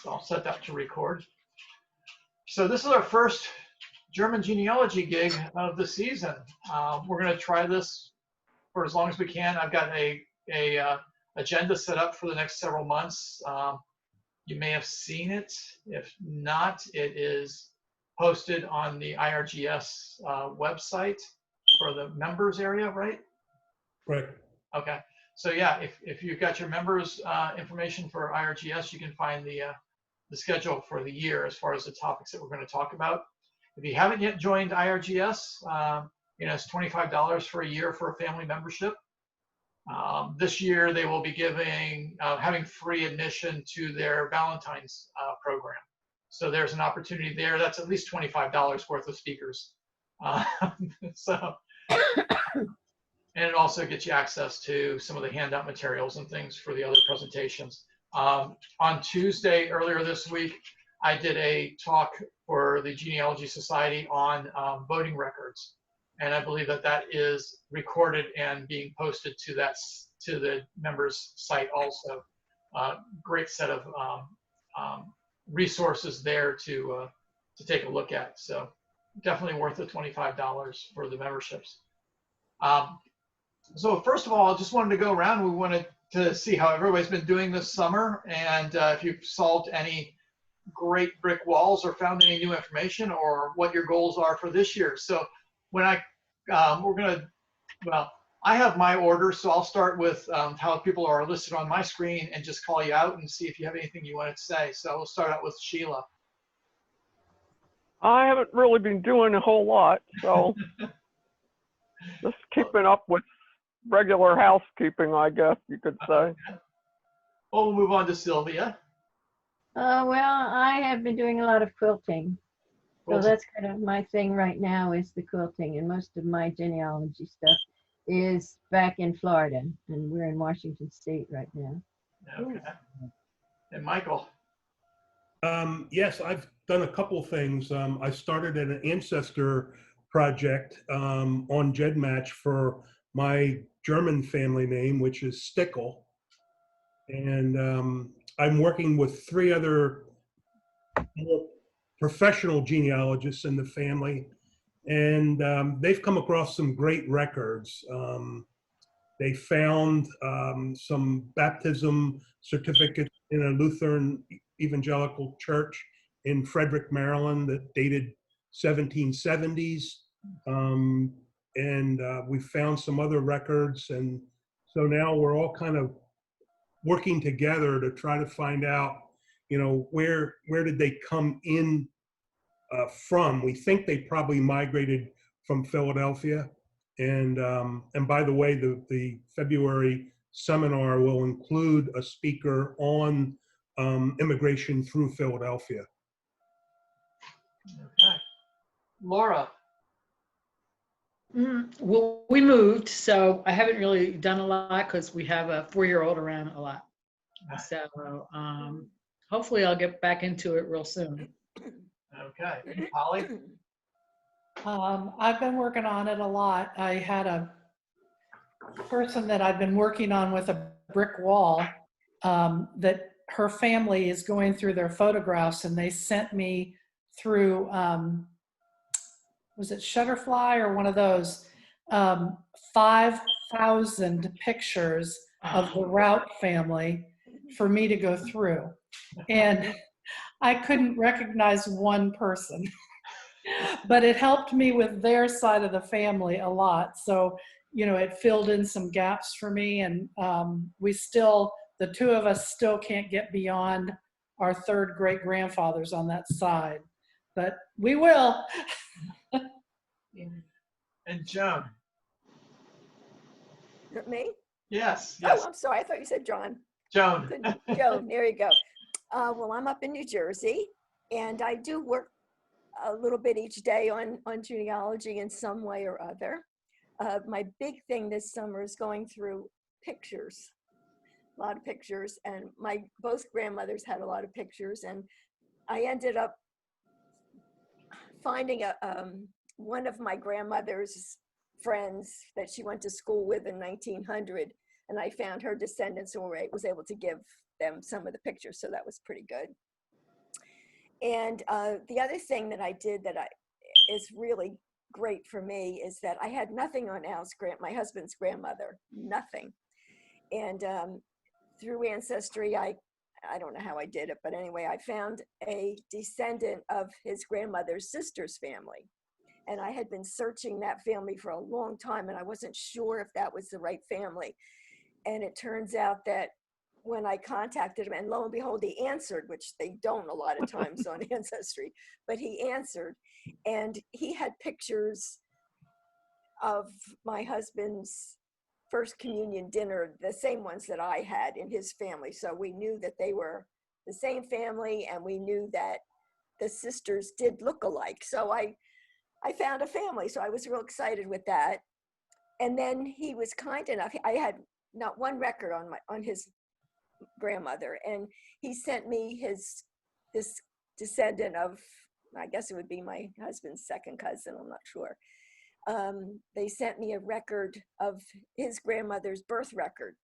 So I'll set that to record. So this is our first German genealogy gig of the season. We're going to try this for as long as we can. I've got a agenda set up for the next several months. You may have seen it. If not, it is posted on the IRGS website for the members area, right? Right. Okay. So yeah, if you've got your members information for IRGS, you can find the schedule for the year as far as the topics that we're going to talk about. If you haven't yet joined IRGS, it's $25 for a year for a family membership. This year they will be having free admission to their Valentine's program. So there's an opportunity there. That's at least $25 worth of speakers. And it also gets you access to some of the handout materials and things for the other presentations. On Tuesday, earlier this week, I did a talk for the Genealogy Society on voting records. And I believe that is recorded and being posted to the members site also. Great set of resources there to take a look at. So definitely worth the $25 for the memberships. So first of all, I just wanted to go around. We wanted to see how everybody's been doing this summer, and if you've solved any great brick walls or found any new information, or what your goals are for this year. So when I have my order, so I'll start with how people are listed on my screen and just call you out and see if you have anything you wanted to say. So we'll start out with Sheila. I haven't really been doing a whole lot, so just keeping up with regular housekeeping, I guess you could say. Well, we'll move on to Sylvia. Well, I have been doing a lot of quilting. So that's kind of my thing right now, is the quilting, and most of my genealogy stuff is back in Florida, and we're in Washington State right now. Okay. And Michael. Yes, I've done a couple things. I started an ancestor project on GEDmatch for my German family name, which is Stickel. And I'm working with 3 other professional genealogists in the family, and they've come across some great records. They found some baptism certificates in a Lutheran evangelical church in Frederick, Maryland, that dated 1770s. And we found some other records, and so now we're all kind of working together to try to find out, where did they come in from. We think they probably migrated from Philadelphia, and by the way, the February seminar will include a speaker on immigration through Philadelphia. Okay. Laura. Well, we moved, so I haven't really done a lot because we have a 4-year-old around a lot. So hopefully I'll get back into it real soon. Okay. Holly? I've been working on it a lot. I had a person that I've been working on with a brick wall that her family is going through their photographs, and they sent me through was it Shutterfly or one of those, 5,000 pictures of the Rout family for me to go through. And I couldn't recognize one person, but it helped me with their side of the family a lot. So, it filled in some gaps for me, and the 2 of us still can't get beyond our 3rd great grandfathers on that side, but we will. And Joan. Me? Yes. Oh, I'm sorry. I thought you said John. Joan. Joan, there you go. Well, I'm up in New Jersey, and I do work a little bit each day on genealogy in some way or other. My big thing this summer is going through pictures, a lot of pictures, and both grandmothers had a lot of pictures, and I ended up finding one of my grandmother's friends that she went to school with in 1900, and I found her descendants and was able to give them some of the pictures, so that was pretty good. And the other thing that I did that is really great for me is that I had nothing on my husband's grandmother, nothing. And through Ancestry, I don't know how I did it, but anyway, I found a descendant of his grandmother's sister's family. And I had been searching that family for a long time, and I wasn't sure if that was the right family. And it turns out that when I contacted him, and lo and behold, he answered, which they don't a lot of times on Ancestry, but he answered. And he had pictures of my husband's first communion dinner, the same ones that I had in his family. So we knew that they were the same family, and we knew that the sisters did look alike. So I found a family. So I was real excited with that. And then he was kind enough. I had not one record on his grandmother, and he sent me this descendant of, I guess it would be my husband's second cousin, I'm not sure. They sent me a record of his grandmother's birth record.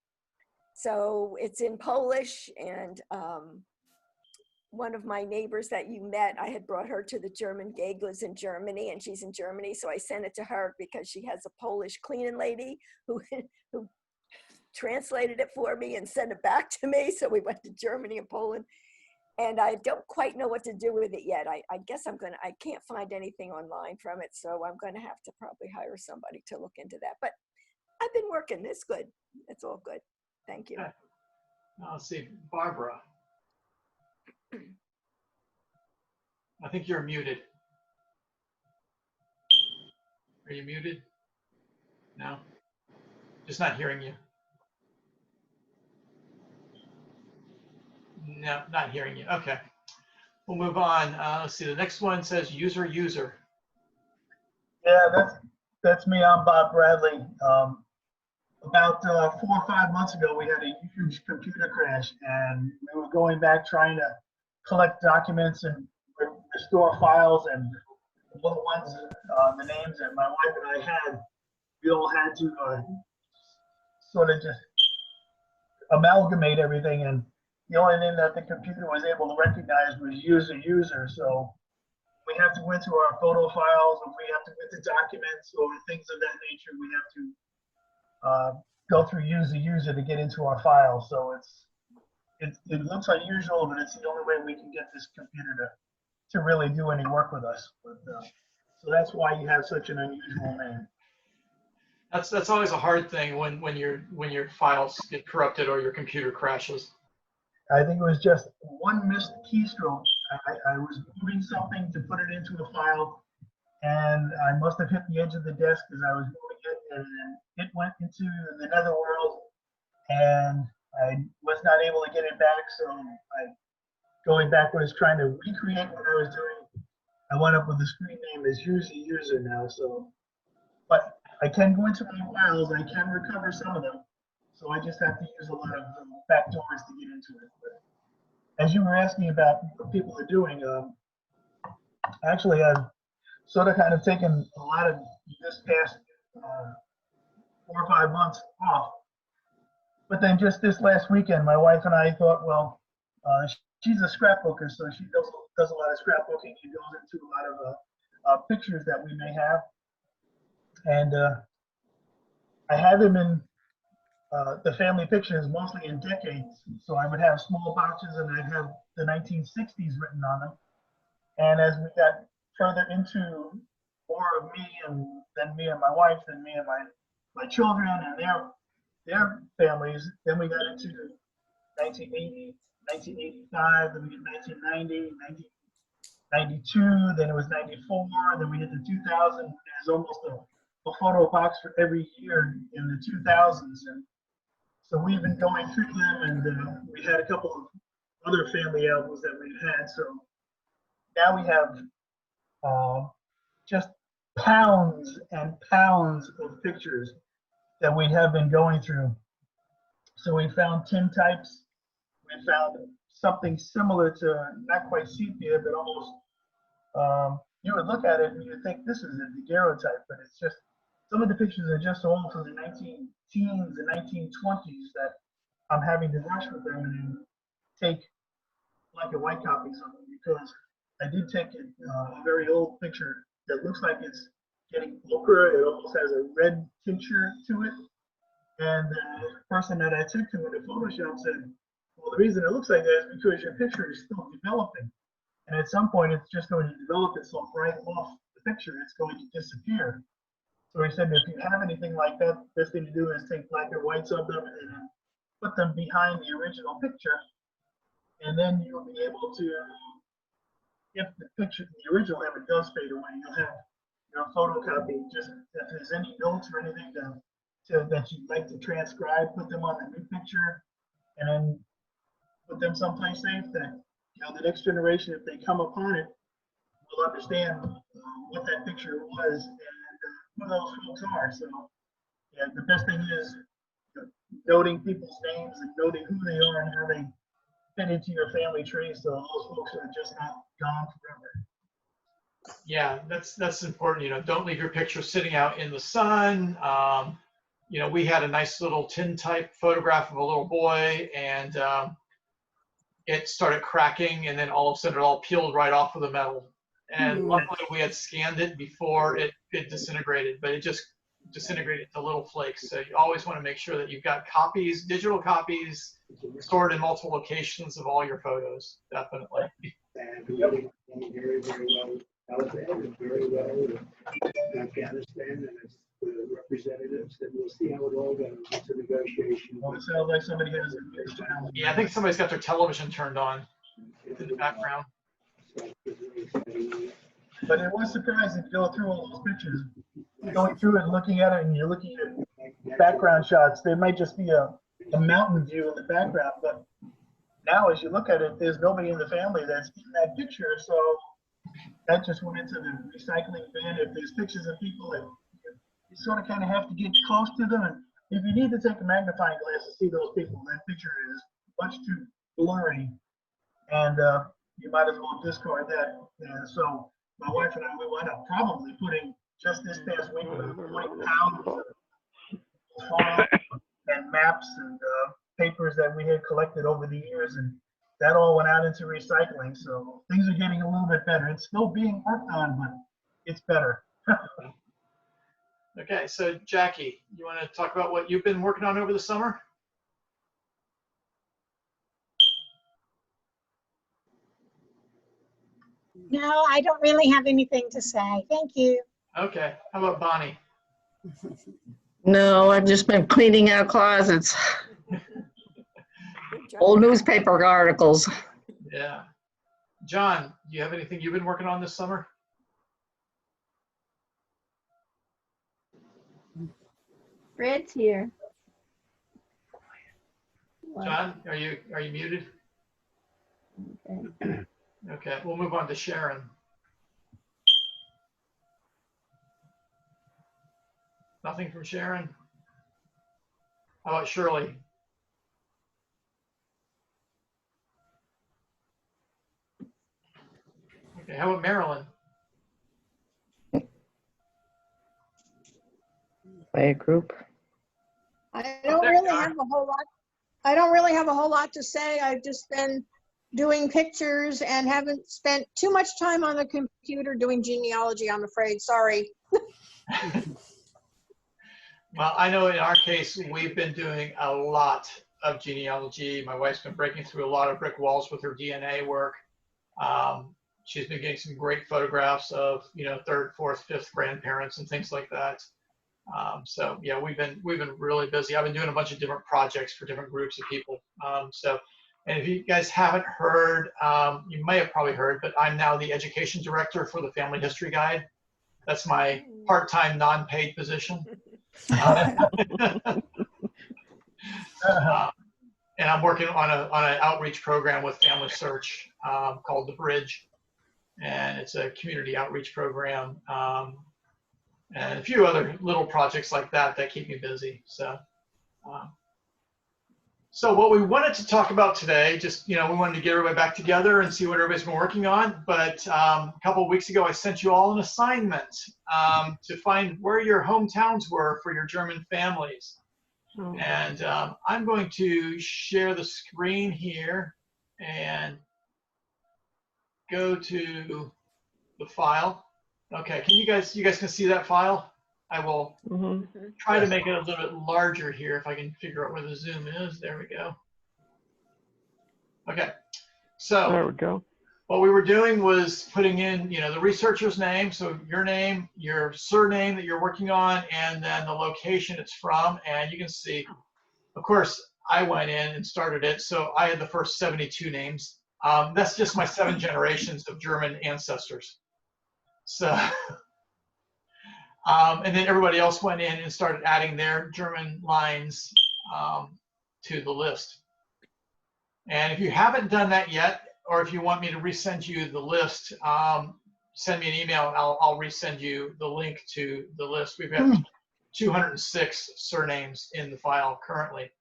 So it's in Polish, and one of my neighbors that you met, I had brought her to the German gig, lives in Germany, and she's in Germany. So I sent it to her because she has a Polish cleaning lady who translated it for me and sent it back to me. So we went to Germany and Poland, and I don't quite know what to do with it yet. I guess I can't find anything online from it. So I'm going to have to probably hire somebody to look into that. But I've been working. It's good. It's all good. Thank you. Okay. Now let's see, Barbara. I think you're muted. Are you muted? No? Just not hearing you. No, not hearing you. Okay. We'll move on. Let's see. The next one says user. Yeah, that's me. I'm Bob Bradley. About 4 or 5 months ago, we had a huge computer crash, and we were going back trying to collect documents and restore files, and the little ones, the names that my wife and I had, we all had to sort of just amalgamate everything, and the only thing that the computer was able to recognize was user. So we have to go into our photo files, or we have to go into documents or things of that nature. We have to go through user to get into our files. So it looks unusual, but it's the only way we can get this computer to really do any work with us. But, so that's why you have such an unusual name. That's always a hard thing when your files get corrupted or your computer crashes. I think it was just one missed keystroke. I was moving something to put it into a file, and I must have hit the edge of the desk as I was moving it, and it went into the netherworld, and I was not able to get it back. So going backwards, trying to recreate what I was doing, I went up with the screen name as user now. So, but I can go into my files. I can recover some of them. So I just have to use a lot of backdoors to get into it. But as you were asking about what people are doing, actually I've sort of kind of taken a lot of this past 4 or 5 months off. But then just this last weekend, my wife and I thought, well, she's a scrapbooker, so she does a lot of scrapbooking. She goes into a lot of pictures that we may have. And I have them in the family pictures mostly in decades. So I would have small boxes, and I'd have the 1960s written on them. And as we got further into more of me, and then me and my wife, and me and my children and their families, then we got into 1980, 1985, then we get 1990, 1992, then it was 94, then we hit the 2000. There's almost a photo box for every year in the 2000s. And so we've been going through them, and we had a couple of other family albums that we've had. So now we have just pounds and pounds of pictures that we have been going through. So we found tintypes. We found something similar to, not quite sepia, but almost, you would look at it and you would think this is a daguerreotype, but it's just, some of the pictures are just old from the 19-teens and 1920s that I'm having to rush with them and take black and white copies of them, because I did take a very old picture that looks like it's getting ochre. It almost has a red tincture to it. And the person that I took to it in Photoshop said, well, the reason it looks like that is because your picture is still developing. And at some point, it's just going to develop itself right off the picture. It's going to disappear. So he said, if you have anything like that, the best thing to do is take black and whites of them and put them behind the original picture. And then you'll be able to, if the picture, the original image does fade away, you'll have your photocopy. Just if there's any notes or anything that you'd like to transcribe, put them on the new picture, and then put them someplace safe that, you know, the next generation, if they come upon it, will understand what that picture was and who those folks are. So, yeah, the best thing is noting people's names and noting who they are and how they fit into your family tree, so those folks are just not gone forever. Yeah, that's important. You know, don't leave your picture sitting out in the sun. You know, we had a nice little tintype photograph of a little boy, and it started cracking, and then all of a sudden it all peeled right off of the metal. And luckily we had scanned it before it disintegrated, but it just disintegrated to little flakes. So you always want to make sure that you've got copies, digital copies, stored in multiple locations of all your photos. Definitely. And really very, very well Taliban and very well in Afghanistan and its representatives, and we'll see how it all goes. It's a negotiation. Well, it sounds like somebody has Yeah, I think somebody's got their television turned on in the background. But it was surprising to go through all those pictures, going through it and looking at it, and you're looking at background shots. There might just be a mountain view in the background, but now as you look at it, there's nobody in the family that's in that picture, so that just went into the recycling bin. If there's pictures of people that you sort of kind of have to get close to them, and if you need to take a magnifying glass to see those people, that picture is much too blurry, and you might as well discard that. And so my wife and I, we wound up probably putting just this past week 20 pounds of photos and maps and papers that we had collected over the years, and that all went out into recycling. So things are getting a little bit better. It's still being worked on, but it's better. Okay, so Jackie, you want to talk about what you've been working on over the summer? No, I don't really have anything to say. Thank you. Okay, how about Bonnie? No, I've just been cleaning out closets, Good job. old newspaper articles. Yeah. John, do you have anything you've been working on this summer? Fred's here. John, are you muted? Okay. Okay, we'll move on to Sharon. Nothing from Sharon? How about Shirley? Okay, how about Marilyn? Play group. I don't really have a whole lot. I don't really have a whole lot to say. I've just been doing pictures and haven't spent too much time on the computer doing genealogy, I'm afraid. Sorry. Well, I know in our case, we've been doing a lot of genealogy. My wife's been breaking through a lot of brick walls with her DNA work. She's been getting some great photographs of, you know, third, fourth, fifth grandparents and things like that. So yeah, we've been really busy. I've been doing a bunch of different projects for different groups of people. And if you guys haven't heard, you may have probably heard, but I'm now the education director for the Family History Guide. That's my part-time non-paid position. And I'm working on an outreach program with Family Search called The Bridge. And it's a community outreach program. And a few other little projects like that keep me busy. So what we wanted to talk about today, just, you know, we wanted to get everybody back together and see what everybody's been working on. But a couple of weeks ago, I sent you all an assignment to find where your hometowns were for your German families. Oh. And I'm going to share the screen here. And go to the file. Okay, you guys can see that file? I will Mhm. try to make it a little bit larger here if I can figure out where the zoom is. There we go. Okay, so There we go. what we were doing was putting in, the researcher's name, so your name, your surname that you're working on, and then the location it's from. And you can see, of course, I went in and started it, so I had the first 72 names. That's just my 7 generations of German ancestors. So, and then everybody else went in and started adding their German lines to the list. And if you haven't done that yet, or if you want me to resend you the list, send me an email and I'll resend you the link to the list. We've got 206 surnames in the file currently.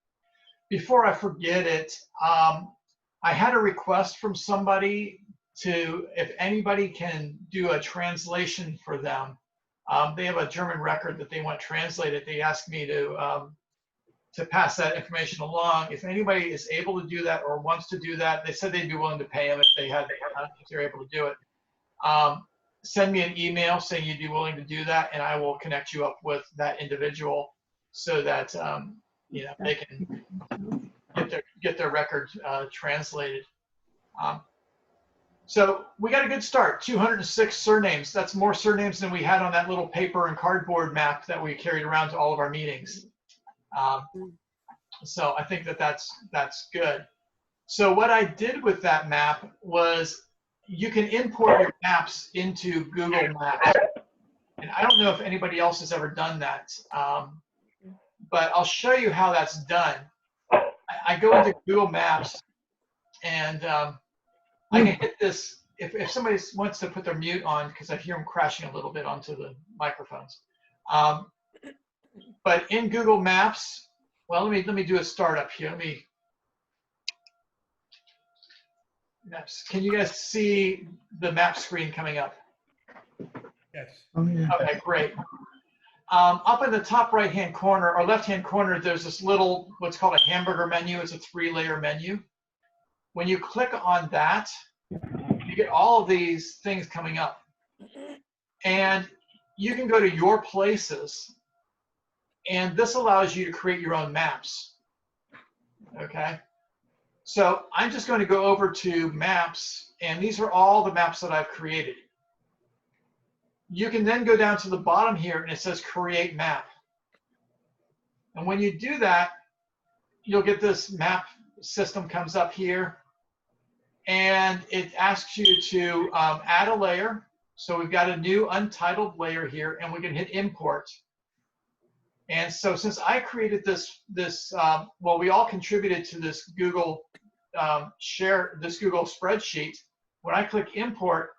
Before I forget it, I had a request from somebody if anybody can do a translation for them. They have a German record that they want translated. They asked me to pass that information along. If anybody is able to do that or wants to do that, they said they'd be willing to pay them if they're able to do it. Send me an email saying you'd be willing to do that, and I will connect you up with that individual so that they can get their record translated. So we got a good start. 206 surnames. That's more surnames than we had on that little paper and cardboard map that we carried around to all of our meetings. So I think that's good. So what I did with that map was you can import your maps into Google Maps. And I don't know if anybody else has ever done that, but I'll show you how that's done. I go into Google Maps and I can hit this. If somebody wants to put their mute on, because I hear them crashing a little bit onto the microphones. But in Google Maps, well, let me do a startup here. Maps. Can you guys see the map screen coming up? Yes. Okay, great. Up in the top right-hand corner or left-hand corner, there's this little, what's called a hamburger menu. It's a 3-layer menu. When you click on that, you get all of these things coming up. And you can go to your places. And this allows you to create your own maps. Okay. So I'm just going to go over to maps, and these are all the maps that I've created. You can then go down to the bottom here and it says create map. And when you do that, you'll get this map system comes up here, and it asks you to add a layer. So we've got a new untitled layer here, and we can hit import. And so since I created this, well, we all contributed to this Google this Google spreadsheet. When I click import,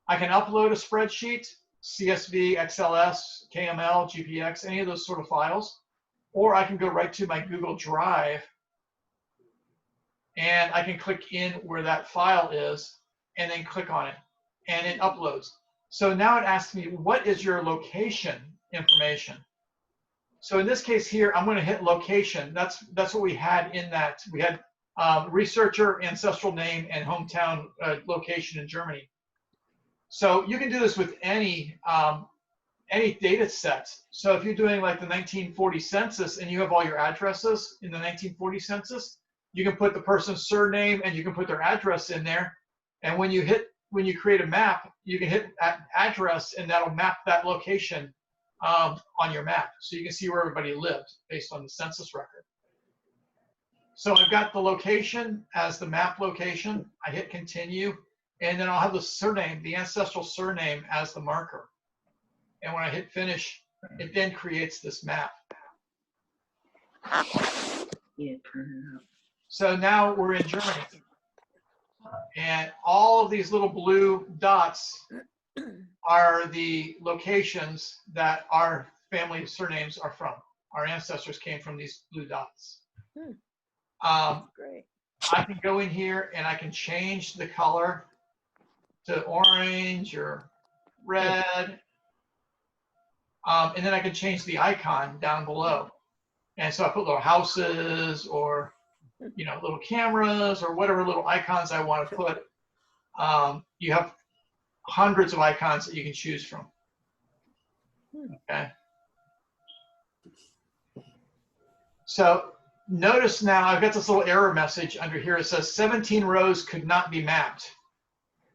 I can upload a spreadsheet, CSV, XLS, KML, GPX, any of those sort of files, or I can go right to my Google Drive and I can click in where that file is and then click on it and it uploads. So now it asks me, what is your location information? So in this case here, I'm going to hit location. That's what we had in that. We had researcher, ancestral name, and hometown location in Germany. So you can do this with any data set. So if you're doing like the 1940 census and you have all your addresses in the 1940 census, you can put the person's surname and you can put their address in there. And when you create a map, you can hit address and that'll map that location on your map. So you can see where everybody lived based on the census record. So I've got the location as the map location. I hit continue, and then I'll have the surname, the ancestral surname as the marker. And when I hit finish, it then creates this map. So now we're in Germany. And all of these little blue dots are the locations that our family surnames are from. Our ancestors came from these blue dots. Great. I can go in here and I can change the color to orange or red. And then I can change the icon down below. And so I put little houses or little cameras or whatever little icons I want to put. you have hundreds of icons that you can choose from. Okay. So notice now I've got this little error message under here. It says 17 rows could not be mapped.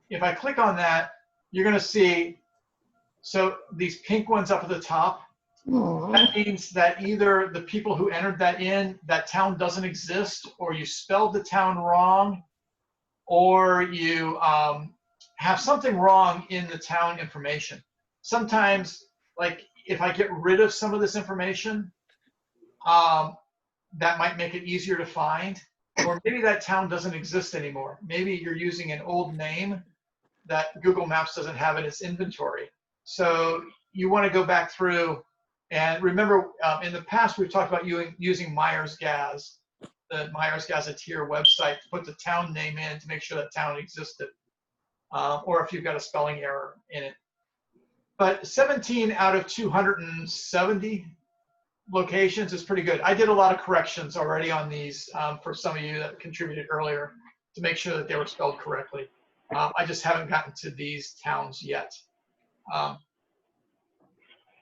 If I click on that, you're going to see, so these pink ones up at the top, that means that either the people who entered that in, that town doesn't exist, or you spelled the town wrong, or you have something wrong in the town information. Sometimes, like if I get rid of some of this information, that might make it easier to find. Or maybe that town doesn't exist anymore. Maybe you're using an old name that Google Maps doesn't have in its inventory. So you want to go back through and remember, in the past, we've talked about using MeyersGaz, the MeyersGaz website, to put the town name in to make sure that town existed, or if you've got a spelling error in it. But 17 out of 270 locations is pretty good. I did a lot of corrections already on these for some of you that contributed earlier to make sure that they were spelled correctly. I just haven't gotten to these towns yet.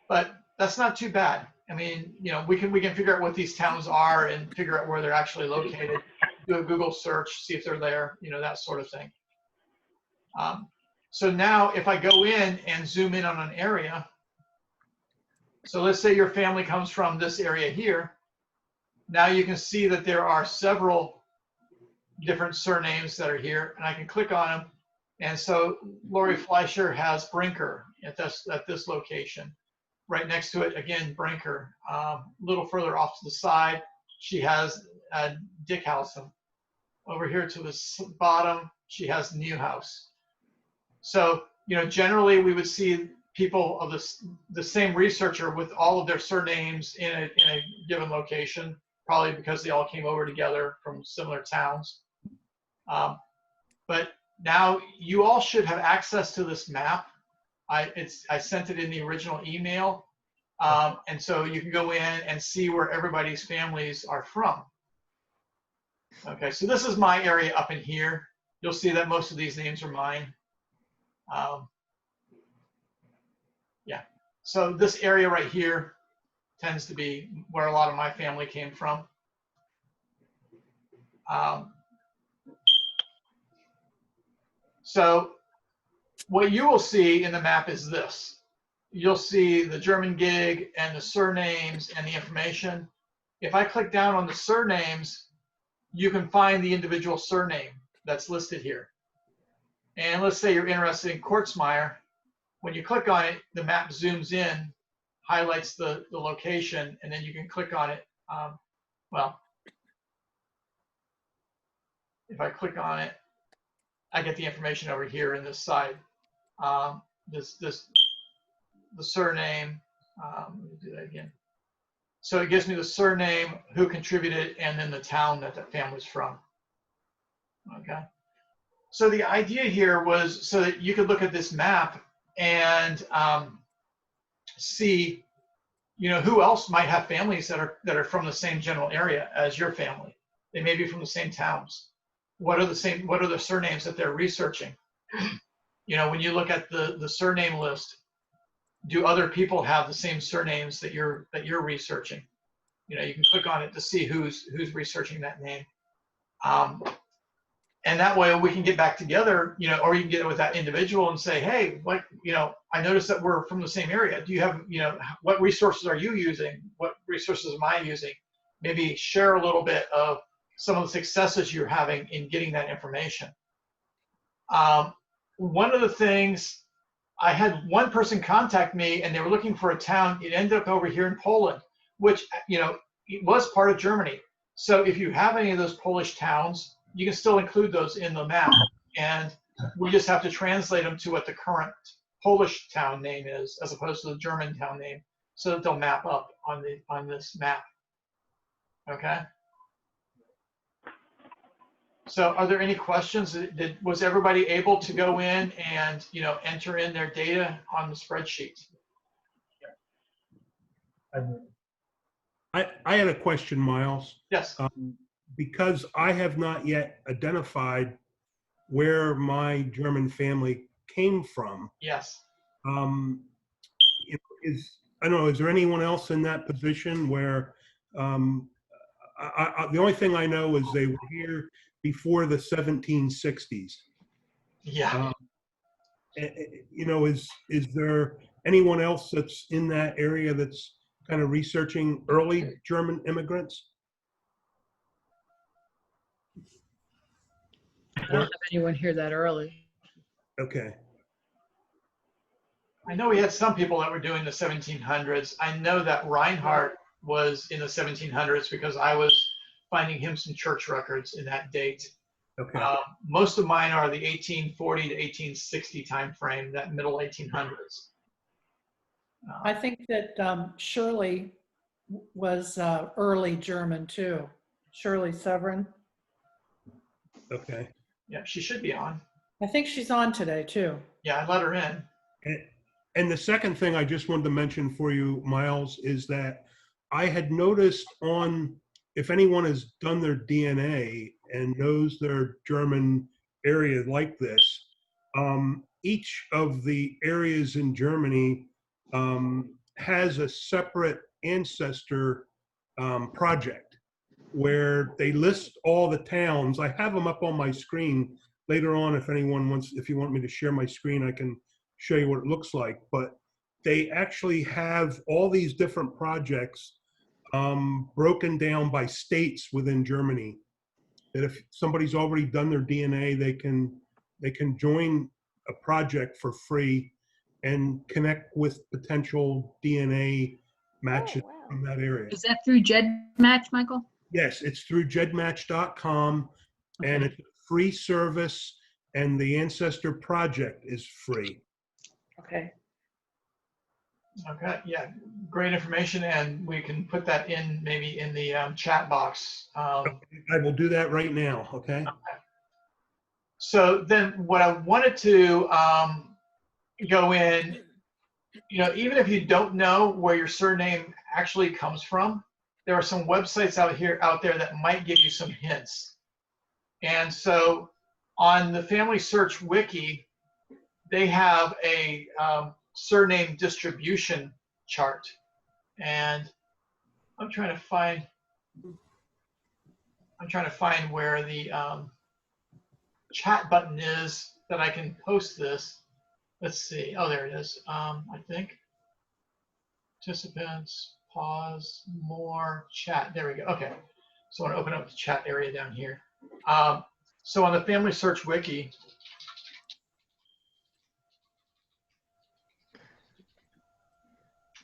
But that's not too bad. I mean, you know, we can figure out what these towns are and figure out where they're actually located. Do a Google search, see if they're there, you know, that sort of thing. So now if I go in and zoom in on an area, so let's say your family comes from this area here. Now you can see that there are several different surnames that are here, and I can click on them. And so Lori Fleischer has Brinker at this location. Right next to it, again, Brinker. A little further off to the side, she has Dickhausen. Over here to the bottom, she has Newhouse. So, you know, generally we would see people of the same researcher with all of their surnames in a given location, probably because they all came over together from similar towns. But now you all should have access to this map. I sent it in the original email. And so you can go in and see where everybody's families are from. Okay, so this is my area up in here. You'll see that most of these names are mine. Yeah, so this area right here tends to be where a lot of my family came from. So what you will see in the map is this. You'll see the German gig and the surnames and the information. If I click down on the surnames, you can find the individual surname that's listed here. And let's say you're interested in Kortzmeyer. When you click on it, the map zooms in, highlights the location, and then you can click on it. Well, if I click on it, I get the information over here in this side. The surname, let me do that again. So it gives me the surname, who contributed, and then the town that that family's from. Okay. So the idea here was so that you could look at this map and see, you know, who else might have families that are from the same general area as your family. They may be from the same towns. What are the surnames that they're researching? You know, when you look at the surname list, do other people have the same surnames that you're researching? You know, you can click on it to see who's researching that name. And that way we can get back together, you know, or you can get it with that individual and say, hey, what, you know, I noticed that we're from the same area. Do you have, you know, what resources are you using? What resources am I using? Maybe share a little bit of some of the successes you're having in getting that information. One of the things, I had one person contact me and they were looking for a town. It ended up over here in Poland, which, you know, it was part of Germany. So if you have any of those Polish towns, you can still include those in the map. And we just have to translate them to what the current Polish town name is, as opposed to the German town name, so that they'll map up on this map. Okay. So are there any questions? Was everybody able to go in and, you know, enter in their data on the spreadsheet? I had a question, Miles. Yes. Because I have not yet identified where my German family came from. Yes. I don't know, is there anyone else in that position where, the only thing I know is they were here before the 1760s. Yeah. Is there anyone else that's in that area that's kind of researching early German immigrants? I don't have anyone here that early. Okay. I know we had some people that were doing the 1700s. I know that Reinhardt was in the 1700s because I was finding him some church records in that date. Okay. Most of mine are the 1840 to 1860 time frame, that middle 1800s. I think that Shirley was early German too. Shirley Severin. Okay. Yeah, she should be on. I think she's on today too. Yeah, I let her in. And the second thing I just wanted to mention for you, Miles, is that I had noticed if anyone has done their DNA and knows their German area like this, each of the areas in Germany has a separate ancestor project where they list all the towns. I have them up on my screen later on. If you want me to share my screen, I can show you what it looks like. But they actually have all these different projects broken down by states within Germany. That if somebody's already done their DNA, they can join a project for free and connect with potential DNA matches from that area. Is that through GEDmatch, Michael? Yes, it's through gedmatch.com, and it's a free service, and the Ancestor Project is free. Okay. Okay, yeah, great information, and we can put that in maybe in the chat box. I will do that right now, okay? So then what I wanted to go in, even if you don't know where your surname actually comes from, there are some websites out there that might give you some hints. And so on the Family Search Wiki, they have a surname distribution chart. And I'm trying to find where the chat button is that I can post this. Let's see. Oh, there it is. I think. Participants, pause, more, chat. There we go. Okay. So I want to open up the chat area down here. So on the Family Search Wiki,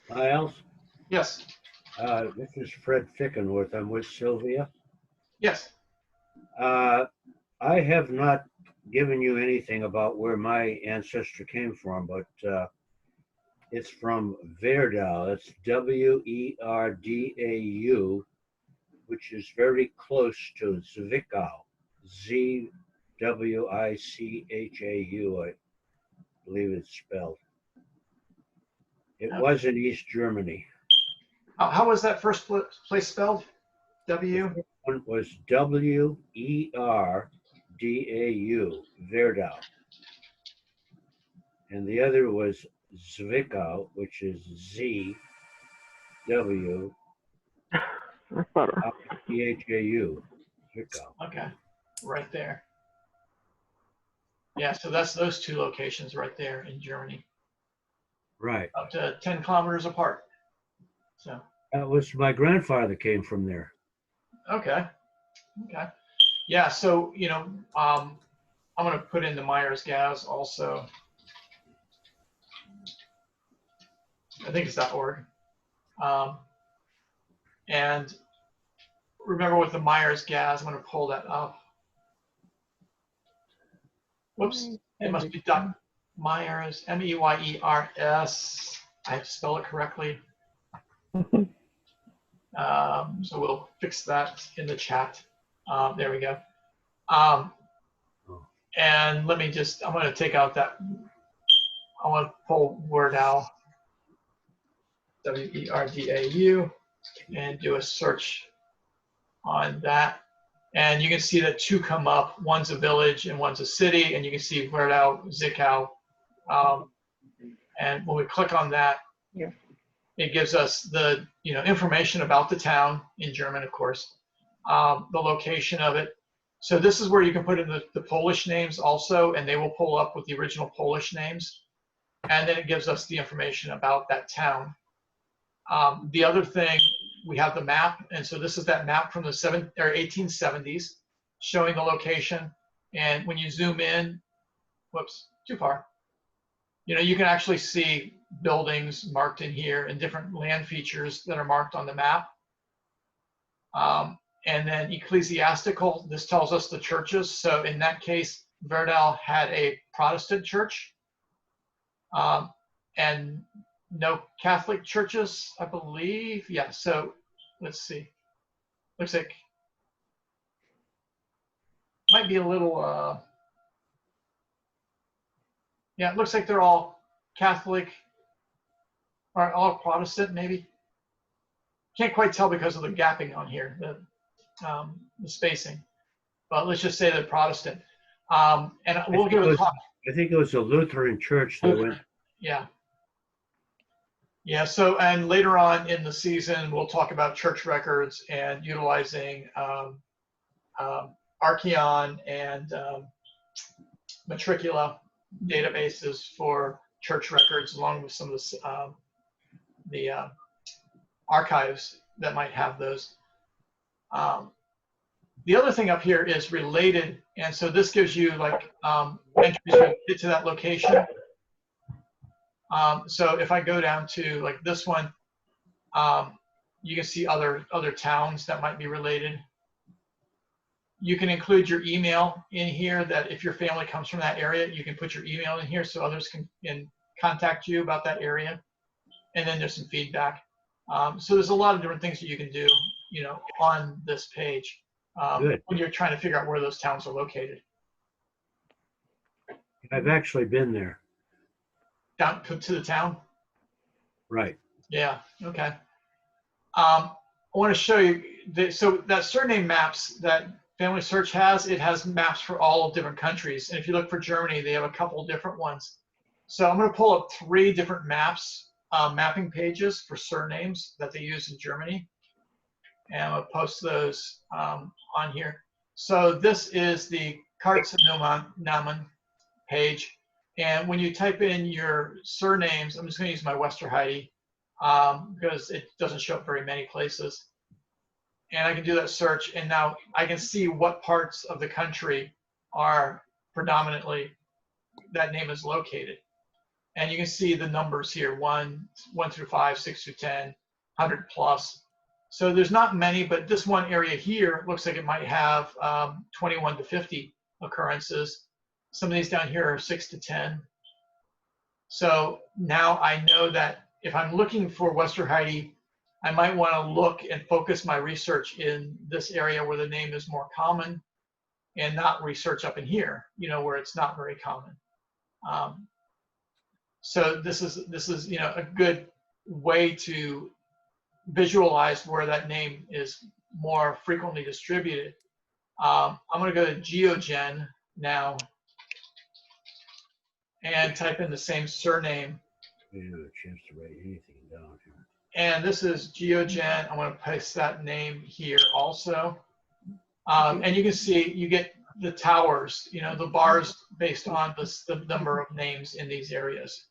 Miles, yes, this is Fred Fickenworth. I'm with Sylvia. yes. I have not given you anything about where my ancestor came from, but it's from Werdau. It's Werdau, which is very close to Zwickau. Zwichau, I believe it's spelled. It was in East Germany. How was that first place spelled? W? One was Werdau, Werdau. And the other was Zwickau, which is Zwchau. That's better. Zwickau. Okay, right there. Yeah, so that's those two locations right there in Germany. Right. Up to 10 kilometers apart. So. That was my grandfather came from there. Okay. Okay. Yeah. So I'm going to put in the MeyersGaz also. I think it's .org. And remember with the MeyersGaz, I'm going to pull that up. Whoops. It must be Meyers, M-E-Y-E-R-S. I have to spell it correctly. So we'll fix that in the chat. There we go. And let me I'm going to take out that. I want to pull Werdau, W-E-R-D-A-U, and do a search on that. And you can see that two come up. One's a village and one's a city. And you can see Werdau, Zwickau. And when we click on that, Yeah. it gives us the information about the town in German, of course, the location of it. So this is where you can put in the Polish names also, and they will pull up with the original Polish names. And then it gives us the information about that town. The other thing, we have the map. And so this is that map from the 1870s showing the location. And when you zoom in, whoops, too far. You can actually see buildings marked in here and different land features that are marked on the map. And then ecclesiastical, this tells us the churches. So in that case, Werdau had a Protestant church and no Catholic churches, I believe. Yeah, so let's see. Looks like might be a little, yeah, it looks like they're all Catholic or all Protestant maybe. Can't quite tell because of the gapping on here, the spacing. But let's just say they're Protestant. And we'll give a talk. I think it was a Lutheran church that went. Yeah. Yeah, so, and later on in the season, we'll talk about church records and utilizing Archeon and Matricula databases for church records, along with some of the archives that might have those. The other thing up here is related, and so this gives you like entries related to that location. So if I go down to like this one, you can see other towns that might be related. You can include your email in here, that if your family comes from that area, you can put your email in here so others can contact you about that area. And then there's some feedback. So there's a lot of different things that you can do, on this page when you're trying to figure out where those towns are located. I've actually been there. Down to the town? Right. Yeah, okay. I want to show you, so that Surname Maps that Family Search has, it has maps for all of different countries. And if you look for Germany, they have a couple different ones. So I'm going to pull up 3 different maps, mapping pages for surnames that they use in Germany. And I'll post those on here. So this is the Kartennamen page. And when you type in your surnames, I'm just going to use my Westerheide because it doesn't show up very many places. And I can do that search, and now I can see what parts of the country are predominantly that name is located. And you can see the numbers here, 1 through 5, 6 through 10, 100 plus. So there's not many, but this one area here looks like it might have 21 to 50 occurrences. Some of these down here are 6 to 10. So now I know that if I'm looking for Westerheide, I might want to look and focus my research in this area where the name is more common, and not research up in here, where it's not very common. So this is a good way to visualize where that name is more frequently distributed. I'm going to go to GeoGen now and type in the same surname. You have a chance to write anything down here. And this is GeoGen. I'm going to paste that name here also. And you can see you get the towers, the bars based on the number of names in these areas.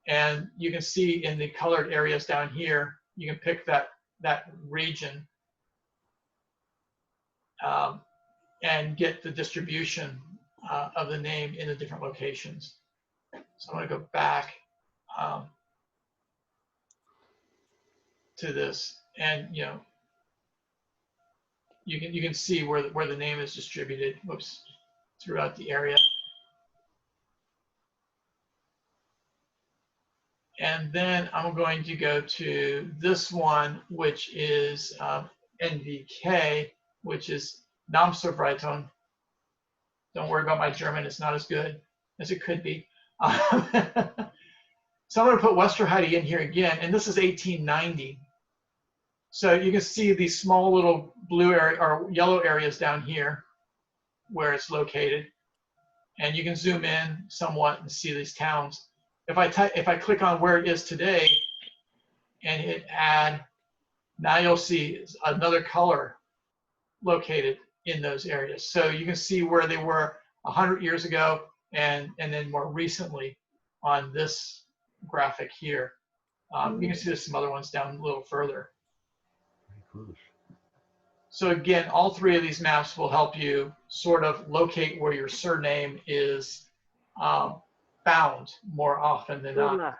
And you can see in the colored areas down here, you can pick that region and get the distribution of the name in the different locations. So I'm going to go back to this, and you can see where the name is distributed. Whoops, throughout the area. And then I'm going to go to this one, which is NVK, which is Namensverbreitung. Don't worry about my German, it's not as good as it could be. So I'm going to put Westerheide in here again, and this is 1890. So you can see these small little blue area or yellow areas down here where it's located. And you can zoom in somewhat and see these towns. If I click on where it is today and hit add, now you'll see another color located in those areas. So you can see where they were 100 years ago and then more recently on this graphic here. You can see there's some other ones down a little further. So again, all three of these maps will help you sort of locate where your surname is found more often than not. Relax.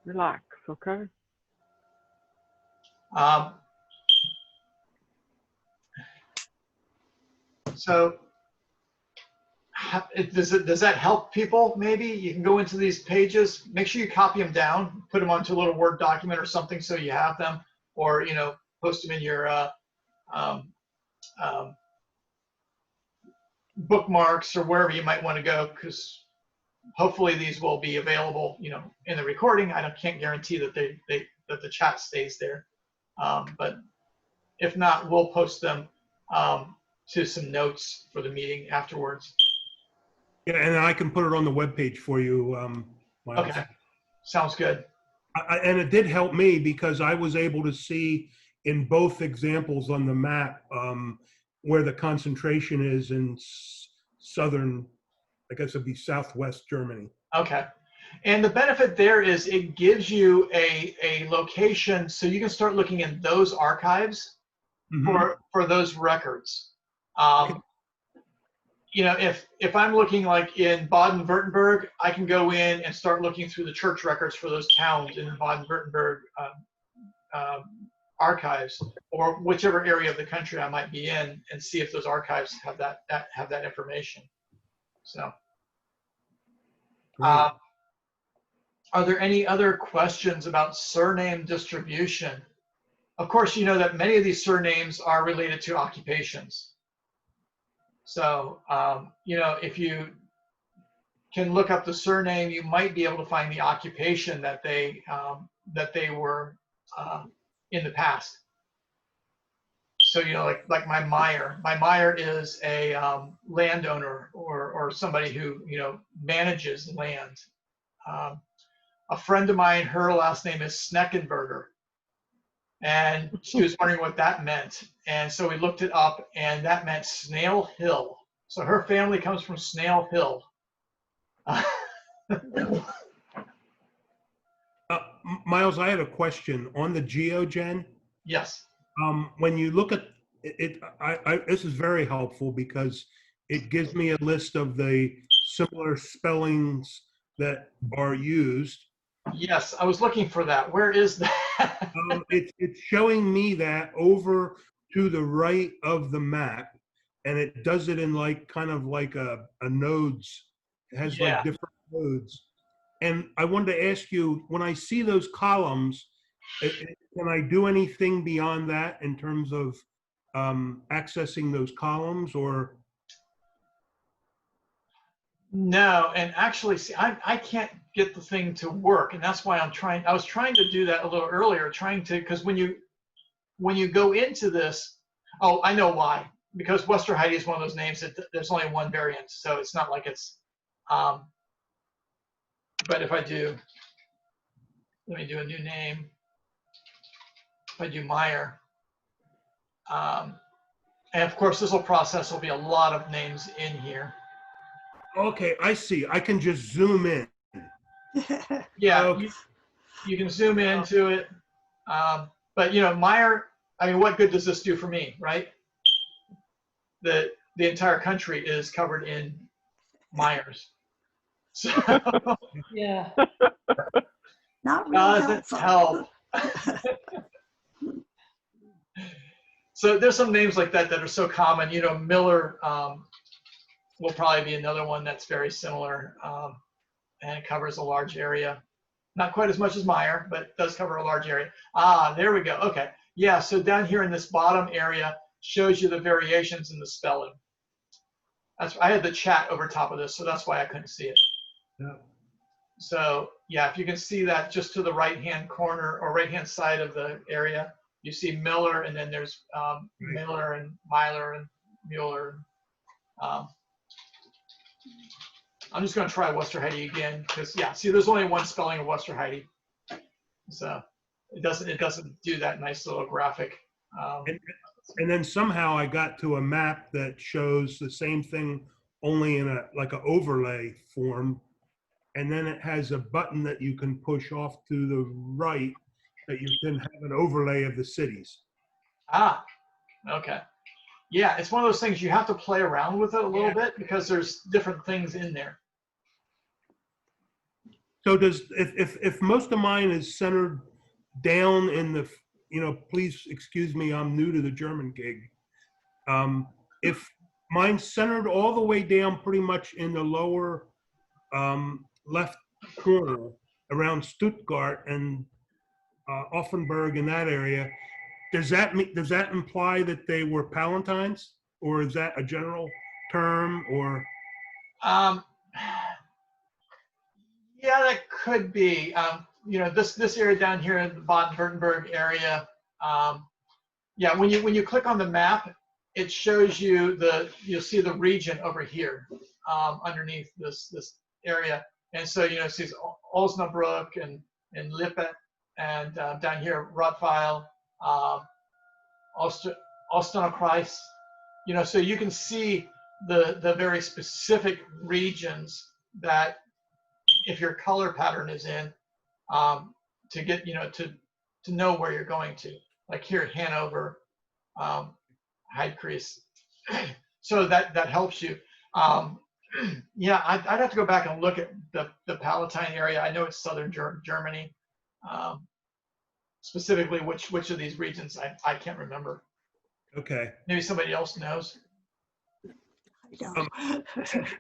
Relax, okay? So does that help people? Maybe you can go into these pages, make sure you copy them down, put them onto a little Word document or something so you have them, or post them in your bookmarks or wherever you might want to go, because hopefully these will be available in the recording. I can't guarantee that that the chat stays there, but if not, we'll post them to some notes for the meeting afterwards. Yeah, and I can put it on the webpage for you, Miles. Okay, sounds good. And it did help me because I was able to see in both examples on the map where the concentration is in southern, I guess it'd be southwest Germany. Okay. And the benefit there is it gives you a location so you can start looking in those archives for those records. If I'm looking like in Baden-Württemberg, I can go in and start looking through the church records for those towns in the Baden-Württemberg archives, or whichever area of the country I might be in, and see if those archives have that information. So, are there any other questions about surname distribution? Of course, you know that many of these surnames are related to occupations. So, if you can look up the surname, you might be able to find the occupation that they were in the past. So, like my Meyer. My Meyer is a landowner or somebody who manages land. A friend of mine, her last name is Sneckenberger. And she was wondering what that meant. And so we looked it up, and that meant Snail Hill. So her family comes from Snail Hill. Miles, I had a question on the GeoGen. Yes. When you look at it, this is very helpful because it gives me a list of the similar spellings that are used. Yes, I was looking for that. Where is that? It's showing me that over to the right of the map, and it does it in kind of like a nodes. It has like different nodes. And I wanted to ask you, when I see those columns, can I do anything beyond that in terms of accessing those columns, or? No, and actually, see, I can't get the thing to work, and that's why I was trying to do that a little earlier, because when you go into this, oh, I know why, because Westerheide is one of those names that there's only one variant, so it's not like it's, but if I do, let me do a new name. If I do Meyer, and of course this process will be a lot of names in here. Okay, I see. I can just zoom in. Yeah, Okay. you can zoom into it. But Meyer, I mean, what good does this do for me, right? The entire country is covered in Meyers. So Yeah. Not real doesn't helpful. help. So there's some names like that are so common. Miller will probably be another one that's very similar, and it covers a large area. Not quite as much as Meyer, but it does cover a large area. Ah, there we go. Okay. Yeah, so down here in this bottom area shows you the variations in the spelling. I had the chat over top of this, so that's why I couldn't see it. Yeah. So yeah, if you can see that just to the right-hand corner or right-hand side of the area, you see Miller, and then there's Miller and Myler and Mueller. I'm just going to try Westerheide again because, yeah, see, there's only one spelling of Westerheide, so it doesn't do that nice little graphic. And then somehow I got to a map that shows the same thing only in a like an overlay form, and then it has a button that you can push off to the right that you can have an overlay of the cities. Ah, okay. Yeah, it's one of those things you have to play around with it a little bit because there's different things in there. So does if most of mine is centered down in the, you know, please excuse me, I'm new to the German gig. If mine's centered all the way down pretty much in the lower left corner around Stuttgart and Offenburg in that area, does that imply that they were Palatines, or is that a general term, or? Yeah, that could be. You know, this area down here in the Baden-Württemberg area. Yeah, when you click on the map, it shows you you'll see the region over here underneath this area, and so you know it says Osnabrück and Lippe, and down here Rottweil, Osternakreis. You know, so you can see the very specific regions that if your color pattern is in, to get, you know, to know where you're going to, like here, Hanover, Heidkreis. So that helps you. Yeah, I'd have to go back and look at the Palatine area. I know it's southern Germany. Specifically, which of these regions, I can't remember. Okay. Maybe somebody else knows. And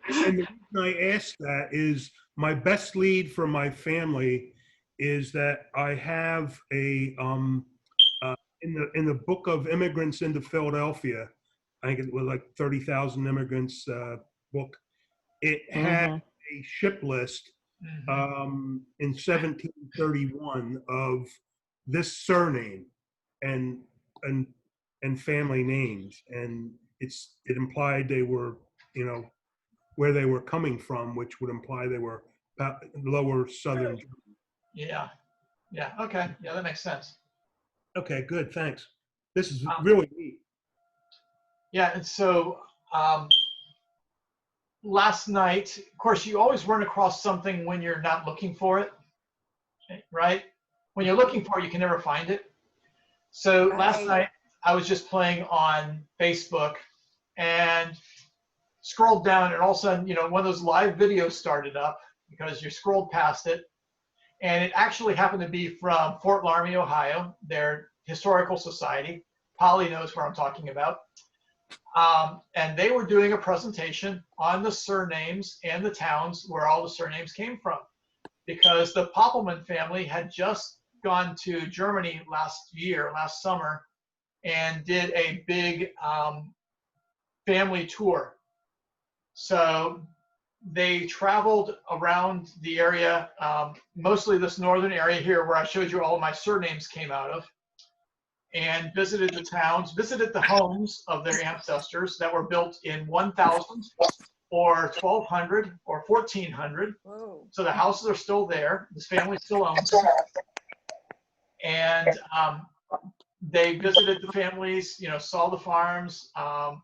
the reason I ask that is my best lead for my family is that I have a in the book of immigrants into Philadelphia, I think it was like 30,000 immigrants book. It had a ship list in 1731 of this surname and family names, and it implied they were, you know, where they were coming from, which would imply they were lower southern Germany. Yeah. Okay. Yeah, that makes sense. Okay, good. Thanks. This is really neat. Yeah, and so last night, of course, you always run across something when you're not looking for it, right? When you're looking for it, you can never find it. So last night, I was just playing on Facebook and scrolled down, and all of a sudden, you know, one of those live videos started up because you scrolled past it. And it actually happened to be from Fort Laramie, Ohio, their historical society. Polly knows where I'm talking about. And they were doing a presentation on the surnames and the towns where all the surnames came from. Because the Poppelman family had just gone to Germany last summer, and did a big family tour. So they traveled around the area, mostly this northern area here where I showed you all of my surnames came out of, and visited the towns, visited the homes of their ancestors that were built in 1000 or 1200 or 1400. Whoa. So the houses are still there. This family still owns them. And they visited the families, you know, saw the farms,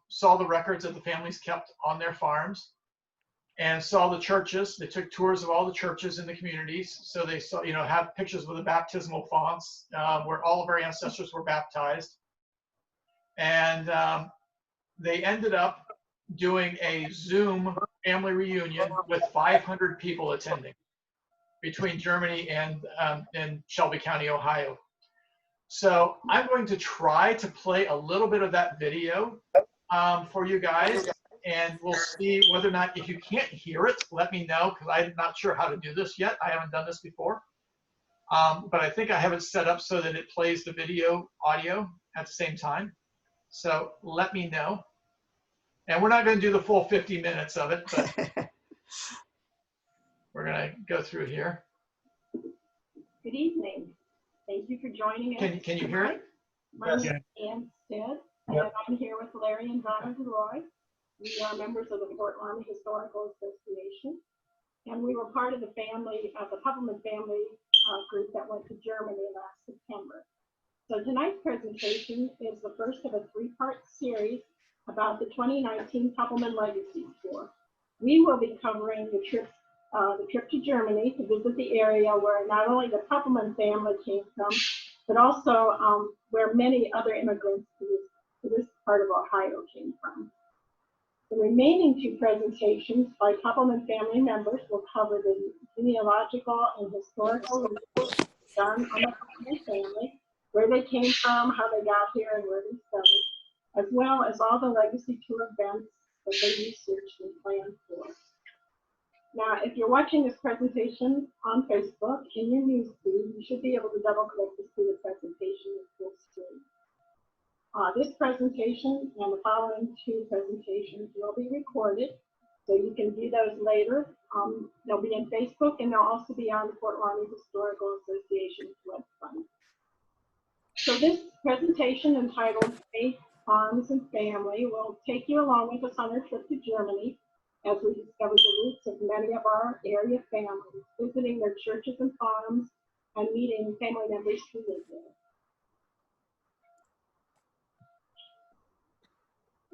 saw the records that the families kept on their farms, and saw the churches. They took tours of all the churches in the communities. So they saw, you know, have pictures with the baptismal fonts where all of our ancestors were baptized. And they ended up doing a Zoom family reunion with 500 people attending between Germany and Shelby County, Ohio. So I'm going to try to play a little bit of that video for you guys, and we'll see whether or not, if you can't hear it, let me know, because I'm not sure how to do this yet. I haven't done this before. But I think I have it set up so that it plays the video audio at the same time. So let me know. And we're not going to do the full 50 minutes of it, but we're going to go through here. Good evening. Thank you for joining us. Can you hear it? My name Yes. is Ann Stead, Yep. and I'm here with Larry and Donna DeRoy. We are members of the Fort Laramie Historical Association, and we were part of the family, of the Puppelman family group that went to Germany last September. So tonight's presentation is the first of a three-part series about the 2019 Puppelman Legacy Tour. We will be covering the trip to Germany to visit the area where not only the Puppelman family came from, but also where many other immigrants to this part of Ohio came from. The remaining two presentations by Puppelman family members will cover the genealogical and historical research done on the Puppelman family, where they came from, how they got here, and where they settled, as well as all the legacy tour events that they researched and planned for. Now, if you're watching this presentation on Facebook in your news feed, you should be able to double click to see the presentation in full screen. This presentation and the following two presentations will be recorded, so you can view those later. They'll be in Facebook, and they'll also be on the Fort Laramie Historical Association's website. So this presentation, entitled Faith, Farms, and Family, will take you along with us on our trip to Germany as we discover the roots of many of our area families, visiting their churches and farms, and meeting family members who live there.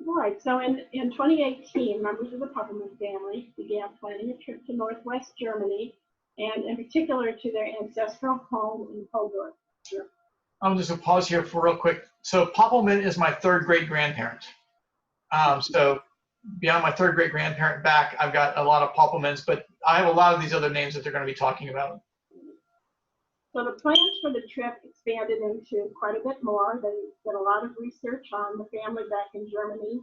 All right, so in 2018, members of the Puppelman family began planning a trip to Northwest Germany, and in particular to their ancestral home in Hobart. I'm just gonna pause here for real quick. So Puppelman is my third great grandparent. So beyond my third great grandparent back, I've got a lot of Puppelmans, but I have a lot of these other names that they're going to be talking about. So the plans for the trip expanded into quite a bit more. They did a lot of research on the family back in Germany,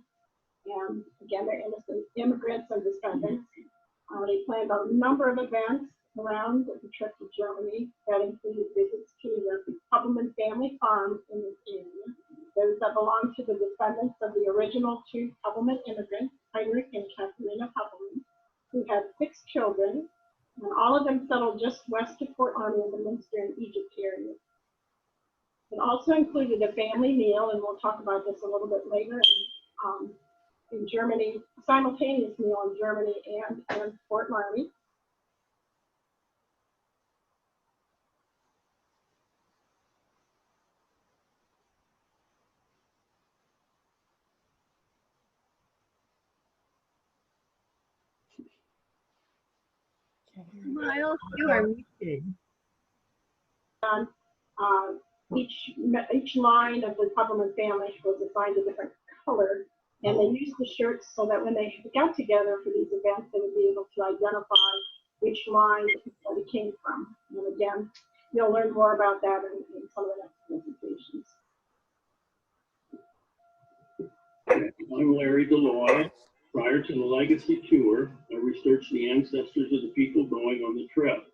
and again, they're innocent immigrants and descendants. They planned a number of events around the trip to Germany that included visits to the Puppelman family farms in this area, those that belong to the descendants of the original two Puppelman immigrants, Heinrich and Katharina Puppelman, who had 6 children, and all of them settled just west of Fort Laramie in the Munster and Egypt area. It also included a family meal, and we'll talk about this a little bit later, in Germany, a simultaneous meal in Germany and Fort Laramie. Miles, you are muted. Each line of the Puppelman family was assigned a different color, and they used the shirts so that when they got together for these events, they would be able to identify which line that it came from. And again, you'll learn more about that in some of the next presentations. I'm Larry DeLoy. Prior to the Legacy Tour, I researched the ancestors of the people going on the trip.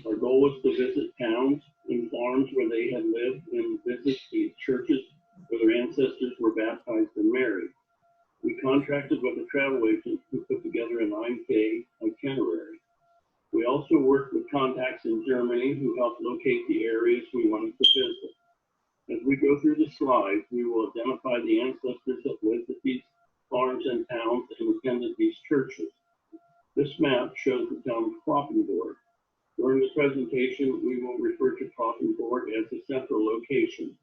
Our goal was to visit towns and farms where they had lived and visit the churches where their ancestors were baptized and married. We contracted with a travel agent who put together a 9K itinerary. We also worked with contacts in Germany who helped locate the areas we wanted to visit. As we go through the slides, we will identify the ancestors that lived at these farms and towns and attended these churches. This map shows the town of Kloppenborg. During the presentation, we will refer to Kloppenborg as the central location.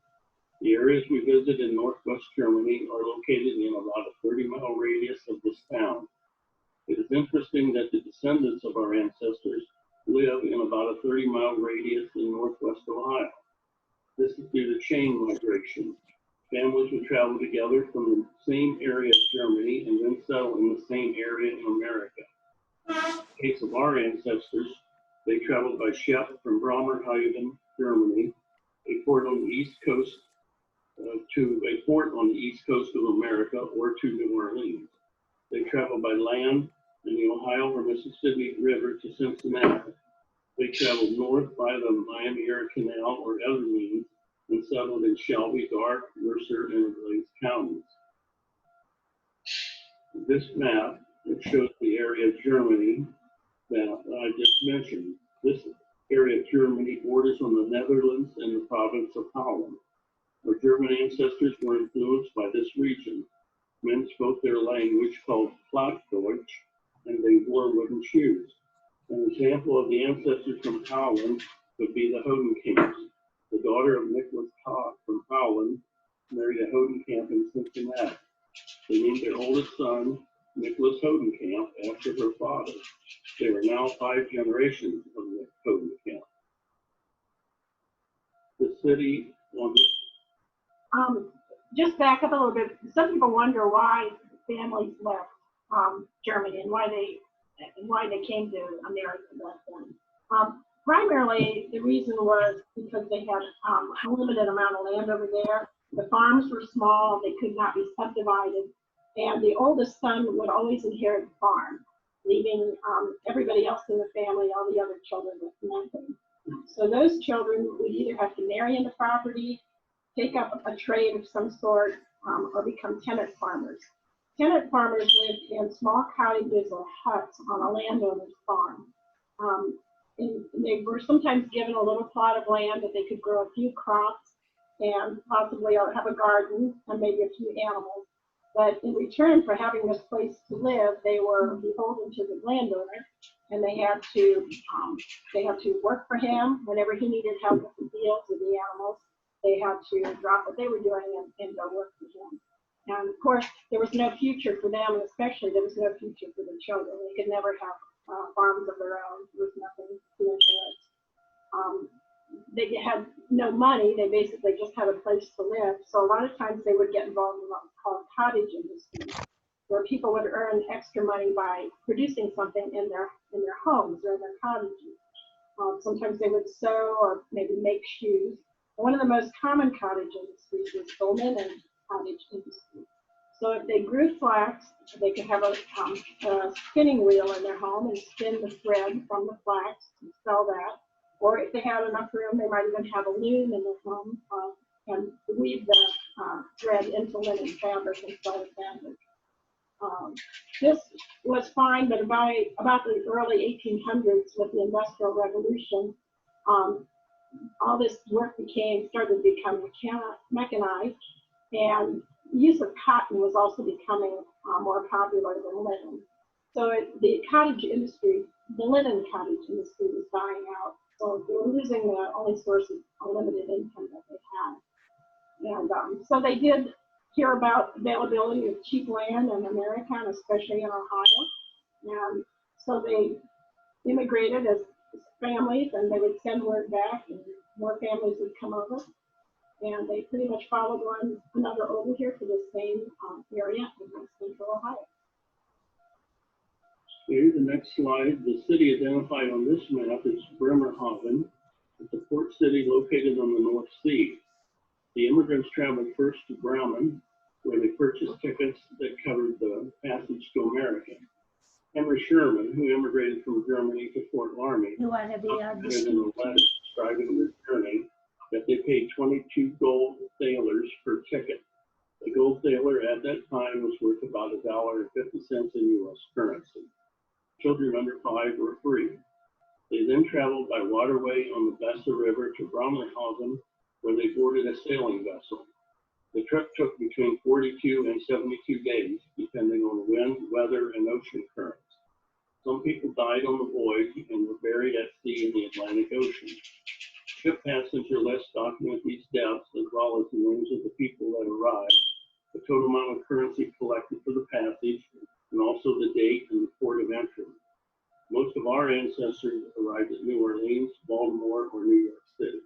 The areas we visit in Northwest Germany are located in about a 30-mile radius of this town. It is interesting that the descendants of our ancestors live in about a 30-mile radius in Northwest Ohio. This is due to chain migration. Families would travel together from the same area of Germany and then settle in the same area in America. In the case of our ancestors, they traveled by ship from Bremerhaven, Germany, a port on the east coast, to a port on the east coast of America, or to New Orleans. They traveled by land in the Ohio or Mississippi River to Cincinnati. They traveled north by the Miami-Erie Canal or other means and settled in Shelby, Darke, Mercer, and Blaze counties. This map shows the area of Germany that I just mentioned. This area of Germany borders from the Netherlands and the province of Holland. Our German ancestors were influenced by this region. Men spoke their language called Plattdeutsch, and they wore wooden shoes. An example of the ancestors from Holland would be the Hodenkamps. The daughter of Nicholas Todd from Holland married a Hodenkamp in Cincinnati. They named their oldest son Nicholas Hodenkamp after her father. There are now 5 generations of Nick Hodenkamp. The city on this. Just back up a little bit. Some people wonder why families left Germany and why they came to America at that point. Primarily, the reason was because they had a limited amount of land over there. The farms were small; they could not be subdivided, and the oldest son would always inherit the farm, leaving everybody else in the family, all the other children, with nothing. So those children would either have to marry into property, take up a trade of some sort, or become tenant farmers. Tenant farmers lived in small cottages or huts on a landowner's farm. And they were sometimes given a little plot of land that they could grow a few crops and possibly have a garden and maybe a few animals. But in return for having this place to live, they were beholden to the landowner, and they had to work for him whenever he needed help with the fields or the animals. They had to drop what they were doing and go work for him. And of course, there was no future for them, and especially there was no future for the children. They could never have farms of their own. There was nothing to inherit. They had no money. They basically just had a place to live. So a lot of times they would get involved in what's called cottage industry, where people would earn extra money by producing something in their homes or in their cottages. Sometimes they would sew or maybe make shoes. One of the most common cottage industries was the linen cottage industry. So if they grew flax, they could have a spinning wheel in their home and spin the thread from the flax and sell that. Or if they had enough room, they might even have a loom in their home and weave the thread into linen fabric and sell the fabric. This was fine, but by about the early 1800s, with the Industrial Revolution, all this work started to become mechanized, and use of cotton was also becoming more popular than linen. So the cottage industry, the linen cottage industry, was dying out. So they were losing the only source of limited income that they had. And so they did hear about availability of cheap land in America, and especially in Ohio. And so they immigrated as families, and they would send word back, and more families would come over. And they pretty much followed one another over here to the same area in central Ohio. Okay, the next slide. The city identified on this map is Bremerhaven. It's a port city located on the North Sea. The immigrants traveled first to Bremen, where they purchased tickets that covered the passage to America. Henry Sherman, who immigrated from Germany to Fort Laramie, You want to be on the in the letter describing their journey, that they paid 22 gold thalers per ticket. The gold thaler at that time was worth about $1.50 in U.S. currency. Children under 5 were free. They then traveled by waterway on the Bessa River to Bremerhaven, where they boarded a sailing vessel. The trip took between 42 and 72 days, depending on wind, weather, and ocean currents. Some people died on the voyage and were buried at sea in the Atlantic Ocean. Ship passenger lists document these deaths, as well as the names of the people that arrived, the total amount of currency collected for the passage, and also the date and the port of entry. Most of our ancestors arrived at New Orleans, Baltimore, or New York City.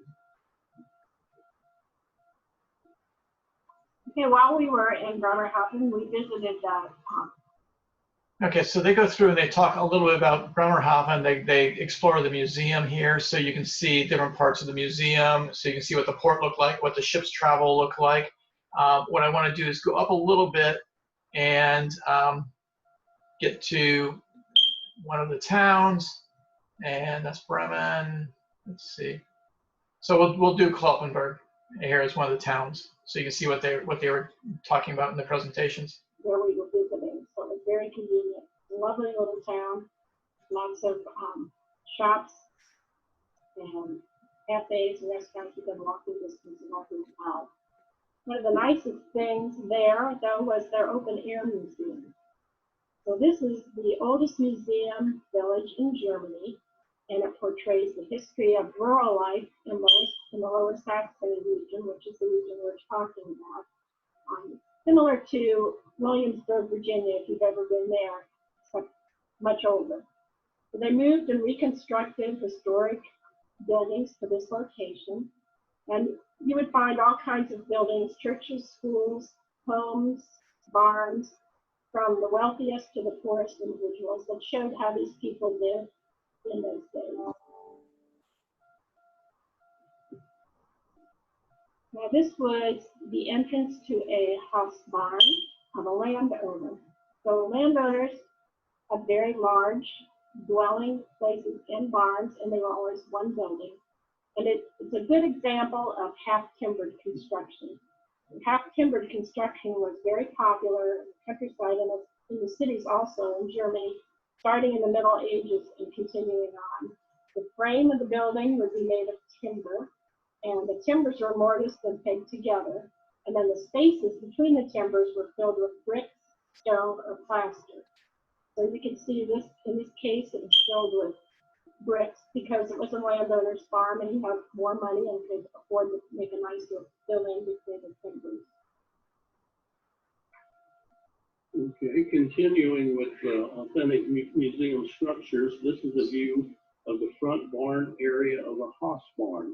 Okay, while we were in Bremerhaven, we visited Okay, so they go through and they talk a little bit about Bremerhaven. They explore the museum here, so you can see different parts of the museum, so you can see what the port looked like, what the ships travel look like. What I want to do is go up a little bit and get to one of the towns, and that's Bremen. Let's see. So we'll do Kloppenburg here as one of the towns, so you can see what they were talking about in the presentations. where we were visiting. So it was very convenient. Lovely little town, lots of shops, and cafes and restaurants within walking distance of our hotel. One of the nicest things there, though, was their open air museum. So this is the oldest museum village in Germany, and it portrays the history of rural life in the Lower Saxony region, which is the region we're talking about. Similar to Williamsburg, Virginia, if you've ever been there, except much older. So they moved and reconstructed historic buildings to this location, and you would find all kinds of buildings, churches, schools, homes, barns, from the wealthiest to the poorest individuals, that showed how these people lived in those days. Now this was the entrance to a house barn of a landowner. So landowners have very large dwelling places in barns, and they were always one building. And it's a good example of half-timbered construction. Half-timbered construction was very popular in the countryside and in the cities also in Germany, starting in the Middle Ages and continuing on. The frame of the building would be made of timber, and the timbers were mortised and pegged together. And then the spaces between the timbers were filled with bricks, stone, or plaster. So you can see this, in this case, it was filled with bricks because it was a landowner's farm and he had more money and could afford to make a nice little building between the timbers. Okay, continuing with authentic museum structures, this is a view of the front barn area of a house barn.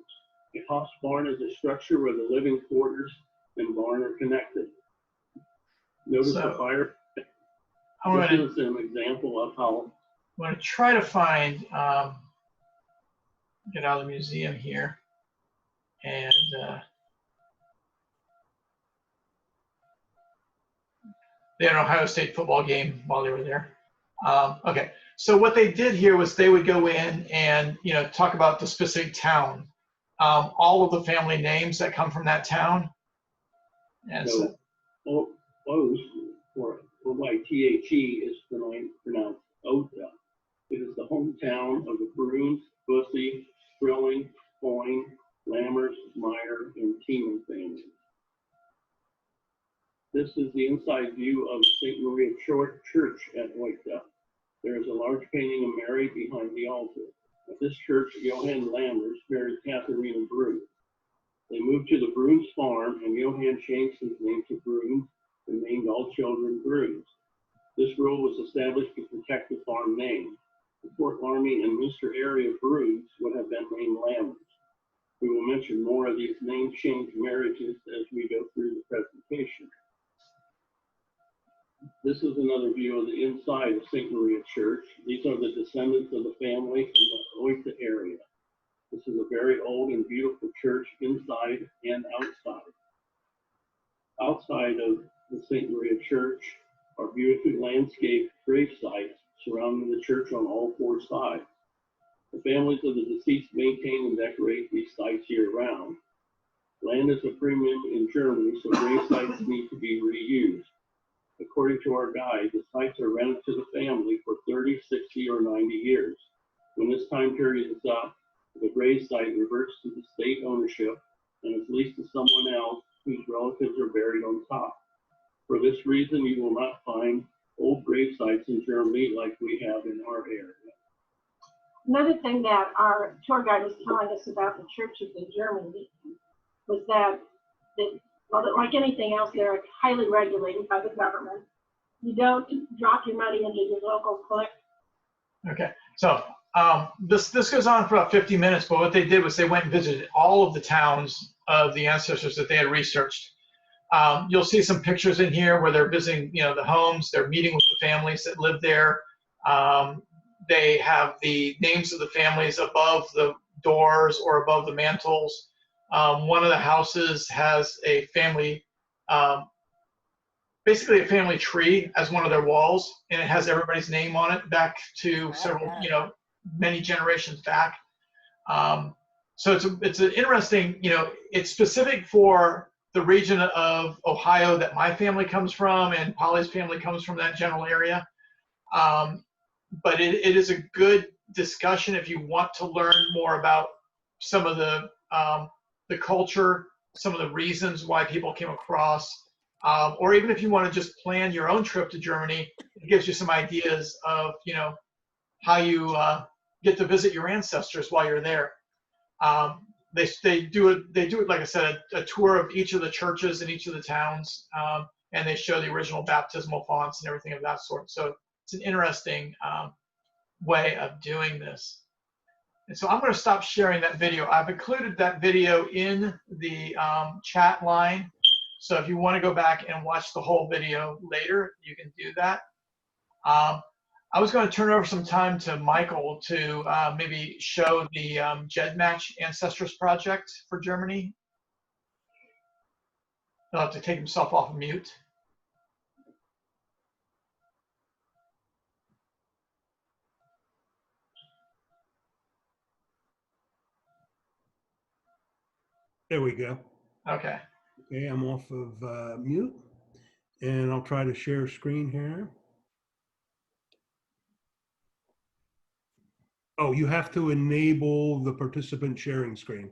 A house barn is a structure where the living quarters and barn are connected. Notice the fire. This is an example of how. I'm going to try to find, get out of the museum here, and they had an Ohio State football game while they were there. Okay, so what they did here was they would go in and talk about the specific town, all of the family names that come from that town, and so O's or O-Y-T-H-E is pronounced Ota. It is the hometown of the Bruns, Bussy, Strilling, Foyne, Lammers, Meyer, and Tiemann families. This is the inside view of St. Maria Church at Oita. There is a large painting of Mary behind the altar. At this church, Johann Lammers married Katharina Bruns. They moved to the Bruns farm, and Johann changed his name to Bruns and named all children Bruns. This rule was established to protect the farm name. The Fort Laramie and Munster area Bruns would have been named Lammers. We will mention more of these name change marriages as we go through the presentation. This is another view of the inside of St. Maria Church. These are the descendants of the family from the Oita area. This is a very old and beautiful church inside and outside. Outside of the St. Maria Church are beautifully landscaped grave sites surrounding the church on all four sides. The families of the deceased maintain and decorate these sites year-round. Land is a premium in Germany, so grave sites need to be reused. According to our guide, the sites are rented to the family for 30, 60, or 90 years. When this time period is up, the grave site reverts to the state ownership and is leased to someone else whose relatives are buried on top. For this reason, you will not find old grave sites in Germany like we have in our area. Another thing that our tour guide was telling us about the churches in Germany was that, like anything else, they're highly regulated by the government. You don't drop your money into your local clique. Okay, so this goes on for about 50 minutes, but what they did was they went and visited all of the towns of the ancestors that they had researched. You'll see some pictures in here where they're visiting, the homes, they're meeting with the families that live there. They have the names of the families above the doors or above the mantles. One of the houses has a family, basically a family tree as one of their walls, and it has everybody's name on it back to several, many generations back. So it's an interesting, it's specific for the region of Ohio that my family comes from, and Polly's family comes from that general area. But it is a good discussion if you want to learn more about some of the culture, some of the reasons why people came across, or even if you want to just plan your own trip to Germany, it gives you some ideas of, you know, how you get to visit your ancestors while you're there. They do it like I said, a tour of each of the churches in each of the towns, and they show the original baptismal fonts and everything of that sort. So it's an interesting way of doing this. And so I'm going to stop sharing that video. I've included that video in the chat line. So if you want to go back and watch the whole video later, you can do that. I was going to turn over some time to Michael to maybe show the GEDmatch Ancestors project for Germany. He'll have to take himself off of mute. There we go. Okay. Okay, I'm off of mute, and I'll try to share screen here. Oh, you have to enable the participant sharing screen.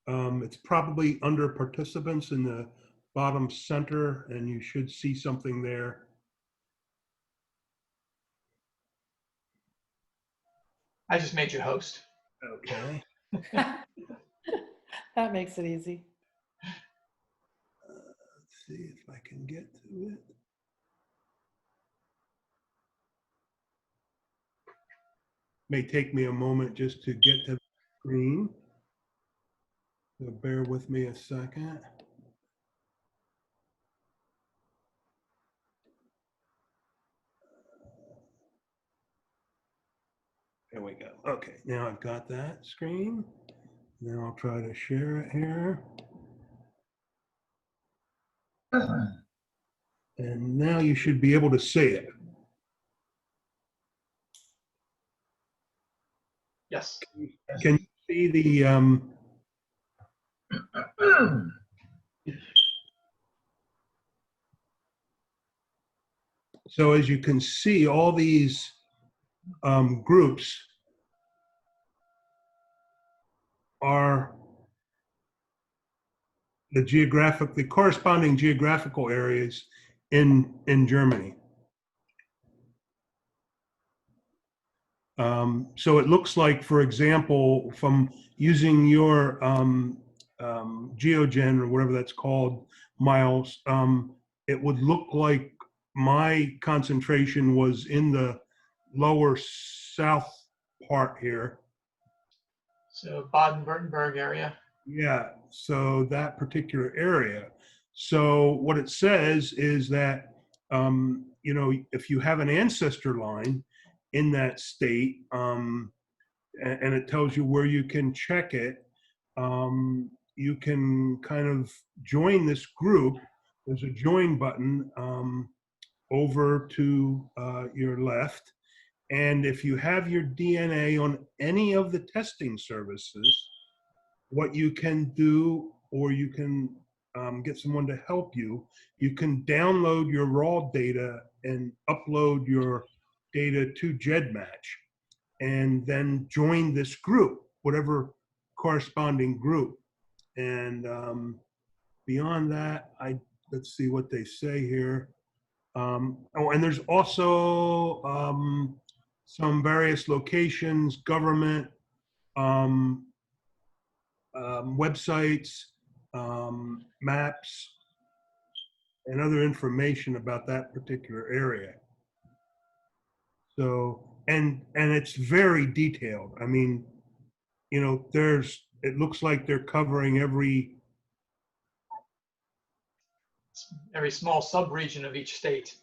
It's probably under participants in the bottom center, and you should see something there. I just made you host. Okay. That makes it easy. Let's see if I can get to it. May take me a moment just to get to the screen. So bear with me a second. There we go. Okay, now I've got that screen. Now I'll try to share it here. And now you should be able to see it. Yes. Can you see the so as you can see, all these groups are the corresponding geographical areas in Germany. So it looks like, for example, from using your GeoGen or whatever that's called, Miles, it would look like my concentration was in the lower south part here. So Baden-Württemberg area. Yeah, so that particular area. So what it says is that, you know, if you have an ancestor line in that state, and it tells you where you can check it, you can kind of join this group. There's a join button over to your left. And if you have your DNA on any of the testing services, what you can do, or you can get someone to help you, you can download your raw data and upload your data to GEDmatch, and then join this group, whatever corresponding group. And beyond that, let's see what they say here. Oh, and there's also some various locations, government, websites, maps, and other information about that particular area. So, and it's very detailed. I mean, you know, it looks like they're covering every small sub-region of each state.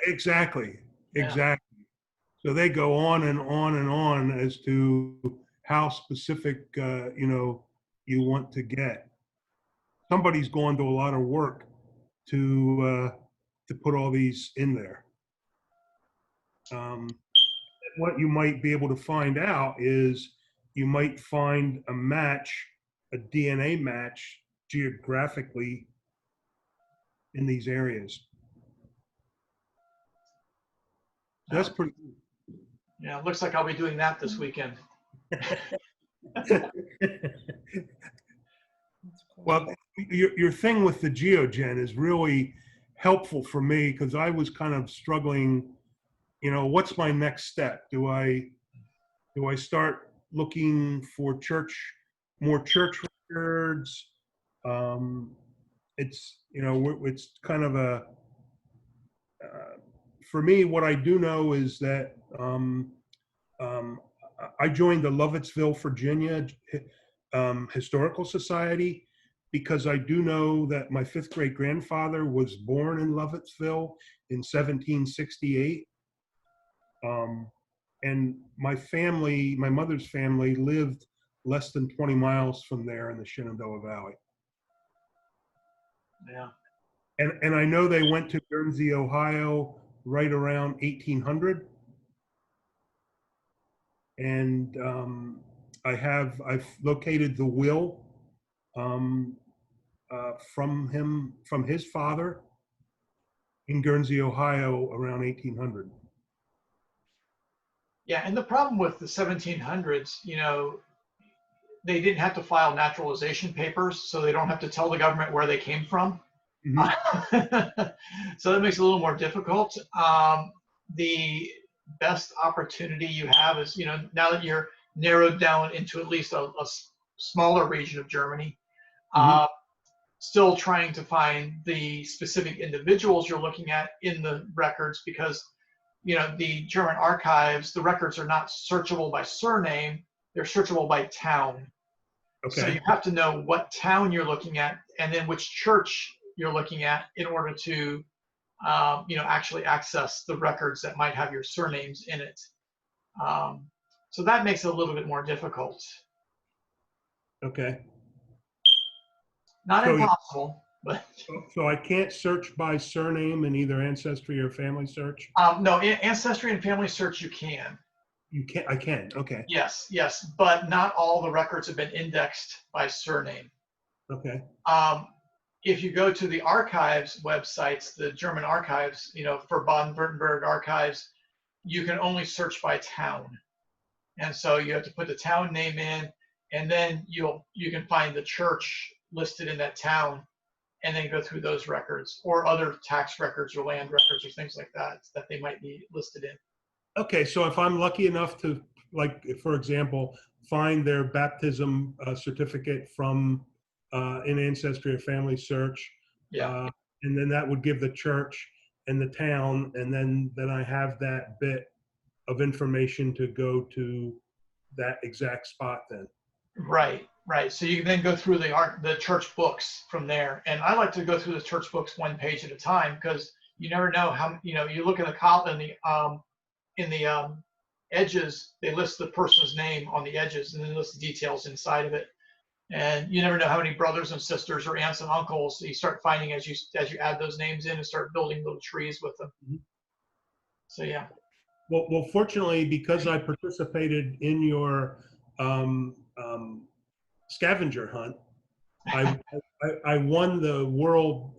Exactly, Yeah. exactly. So they go on and on and on as to how specific, you know, you want to get. Somebody's gone to a lot of work to put all these in there. What you might be able to find out is you might find a match, a DNA match geographically in these areas. So that's pretty cool. Yeah, it looks like I'll be doing that this weekend. Well, your thing with the GeoGen is really helpful for me because I was kind of struggling, you know, what's my next step? Do I start looking for more church records? It's, you know, it's kind of a, for me, what I do know is that I joined the Lovettsville, Virginia Historical Society because I do know that my 5th great grandfather was born in Lovettsville in 1768. And my family, my mother's family, lived less than 20 miles from there in the Shenandoah Valley. Yeah. And I know they went to Guernsey, Ohio right around 1800. And I've located the will from his father in Guernsey, Ohio around 1800. Yeah, and the problem with the 1700s, you know, they didn't have to file naturalization papers, so they don't have to tell the government where they came from. So that makes it a little more difficult. The best opportunity you have is, you know, now that you're narrowed down into at least a smaller region of Germany, still trying to find the specific individuals you're looking at in the records, because, you know, the German archives, the records are not searchable by surname, they're searchable by town. Okay. So you have to know what town you're looking at and then which church you're looking at in order to, you know, actually access the records that might have your surnames in it. So that makes it a little bit more difficult. Okay. Not impossible, but. So I can't search by surname in either Ancestry or Family Search? No, Ancestry and Family Search you can. You can, I can, okay. Yes, yes, but not all the records have been indexed by surname. Okay. If you go to the archives websites, the German archives, you know, for Baden-Württemberg archives, you can only search by town. And so you have to put the town name in, and then you can find the church listed in that town, and then go through those records or other tax records or land records or things like that that they might be listed in. Okay, so if I'm lucky enough to, like, for example, find their baptism certificate from an Ancestry or Family Search, yeah, and then that would give the church and the town, and then I have that bit of information to go to that exact spot then. Right, right. So you can then go through the church books from there, and I like to go through the church books one page at a time because you never know how, you know, you look in the edges, they list the person's name on the edges and then list the details inside of it. And you never know how many brothers and sisters or aunts and uncles you start finding as you add those names in and start building little trees with them. So yeah. Well, fortunately, because I participated in your scavenger hunt, I won the world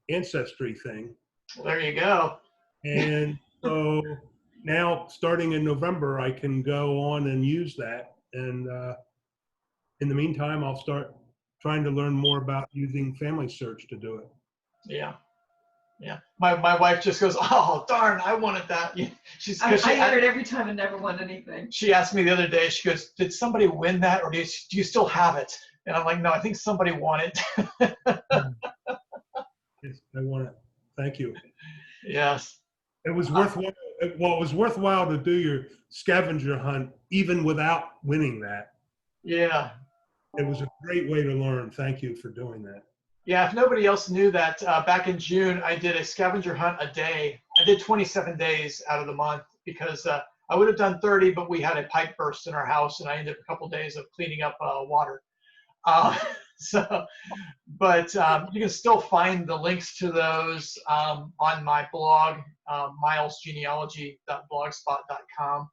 ancestry thing. Well, there you go. And so now, starting in November, I can go on and use that. And in the meantime, I'll start trying to learn more about using Family Search to do it. Yeah. Yeah. My wife just goes, oh, darn, I wanted that. I hear it every time and never won anything. She asked me the other day, she goes, did somebody win that, or do you still have it? And I'm like, no, I think somebody won it. Yes, I want it. Thank you. Yes. It was worthwhile. Well, it was worthwhile to do your scavenger hunt even without winning that. Yeah. It was a great way to learn. Thank you for doing that. Yeah, if nobody else knew that, back in June, I did a scavenger hunt a day. I did 27 days out of the month because I would have done 30, but we had a pipe burst in our house, and I ended up a couple of days of cleaning up water. But you can still find the links to those on my blog, milesgenealogy.blogspot.com.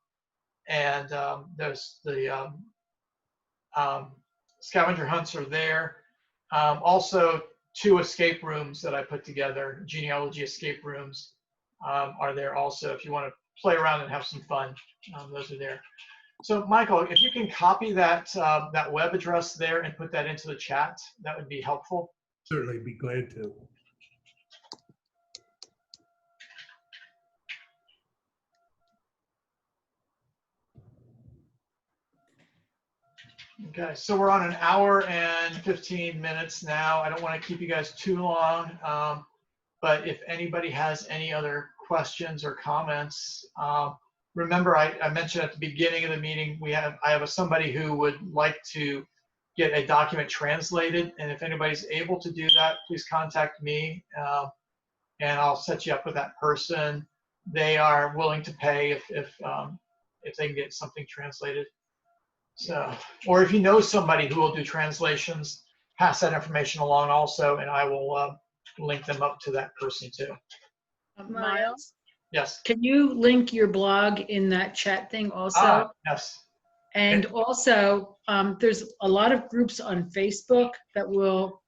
And there's the scavenger hunts are there. Also, 2 escape rooms that I put together, genealogy escape rooms, are there also if you want to play around and have some fun. Those are there. So Michael, if you can copy that, that web address there and put that into the chat, that would be helpful. Certainly be glad to. Okay, so we're on an hour and 15 minutes now. I don't want to keep you guys too long, but if anybody has any other questions or comments, remember I mentioned at the beginning of the meeting, I have somebody who would like to get a document translated, and if anybody's able to do that, please contact me, and I'll set you up with that person. They are willing to pay if they can get something translated. So, or if you know somebody who will do translations, pass that information along also, and I will link them up to that person too. Miles, Yes. can you link your blog in that chat thing also? Yes. And also, there's a lot of groups on Facebook that will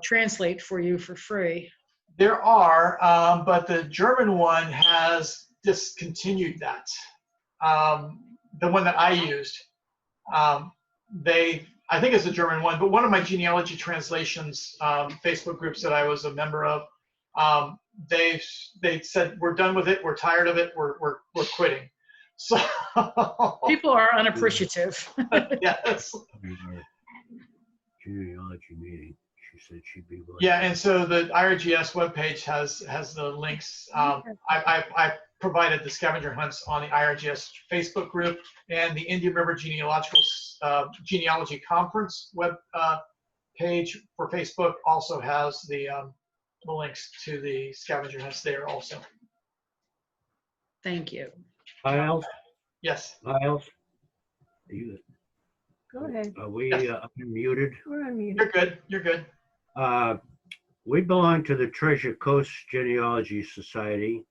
translate for you for free. There are, but the German one has discontinued that. The one that I used, I think it's a German one, but one of my genealogy translations Facebook groups that I was a member of, they said, we're done with it, we're tired of it, we're quitting. So people are unappreciative. Yes. Genealogy meeting. She said she'd be willing. Yeah, and so the IRGS webpage has the links. I provided the scavenger hunts on the IRGS Facebook group, and the Indian River Genealogy Conference web page for Facebook also has the links to the scavenger hunts there also. Thank you. Miles? Yes. Miles? Go ahead. Are we Yes. unmuted? We're unmuted. You're good. You're good. We belong to the Treasure Coast Genealogy Society,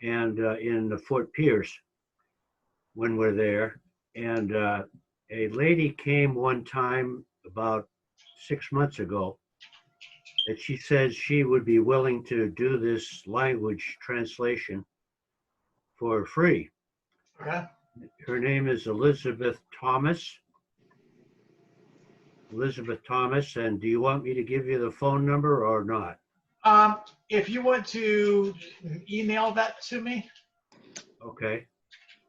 and in Fort Pierce when we're there. And a lady came one time about 6 months ago that she said she would be willing to do this language translation for free. Okay. Her name is Elizabeth Thomas. Elizabeth Thomas, and do you want me to give you the phone number or not? If you want to email that to me, Okay.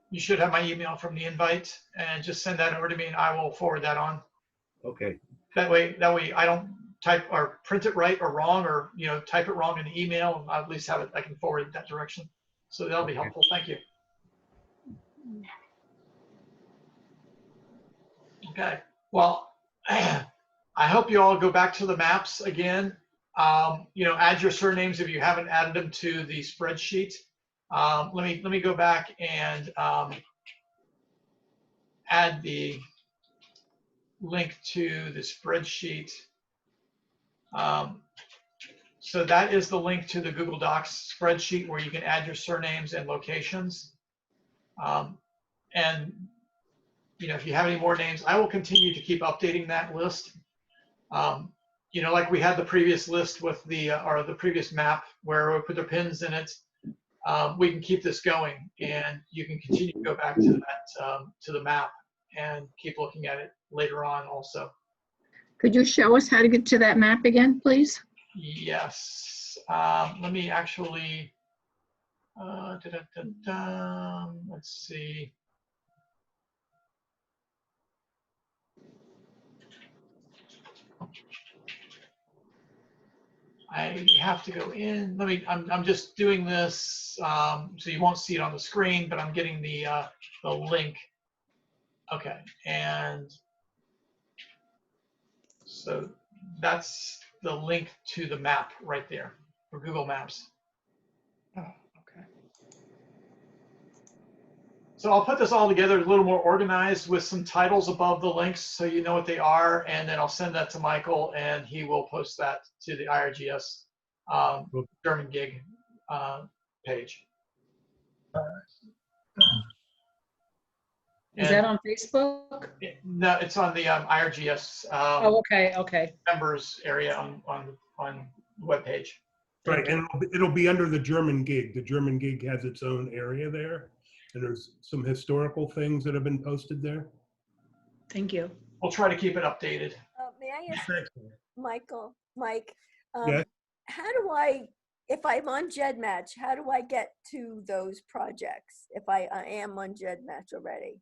you should have my email from the invite, and just send that over to me, and I will forward that on. Okay. That way I don't type or print it right or wrong, or type it wrong in the email. I'll at least have it. I can forward it that direction. So that'll be helpful. Thank you. Okay. Well, I hope you all go back to the maps again. Add your surnames if you haven't added them to the spreadsheet. Let me go back and add the link to the spreadsheet. So that is the link to the Google Docs spreadsheet where you can add your surnames and locations. And if you have any more names, I will continue to keep updating that list. Like we had the previous list with the previous map where we put the pins in it. We can keep this going, and you can continue to go back to that to the map and keep looking at it later on also. Could you show us how to get to that map again, please? Yes. Let me actually. Let's see. I have to go in. I'm just doing this so you won't see it on the screen, but I'm getting the link. Okay, and so that's the link to the map right there for Google Maps. Oh, okay. So I'll put this all together a little more organized with some titles above the links so you know what they are, and then I'll send that to Michael, and he will post that to the IRGS German gig page. Is that on Facebook? No, it's on the IRGS Okay. members area on the webpage. Right, and it'll be under the German gig. The German gig has its own area there. and there's some historical things that have been posted there. Thank you. We'll try to keep it updated. May I ask Thanks. Mike, Yes. how do I, if I'm on GEDmatch, how do I get to those projects if I am on GEDmatch already?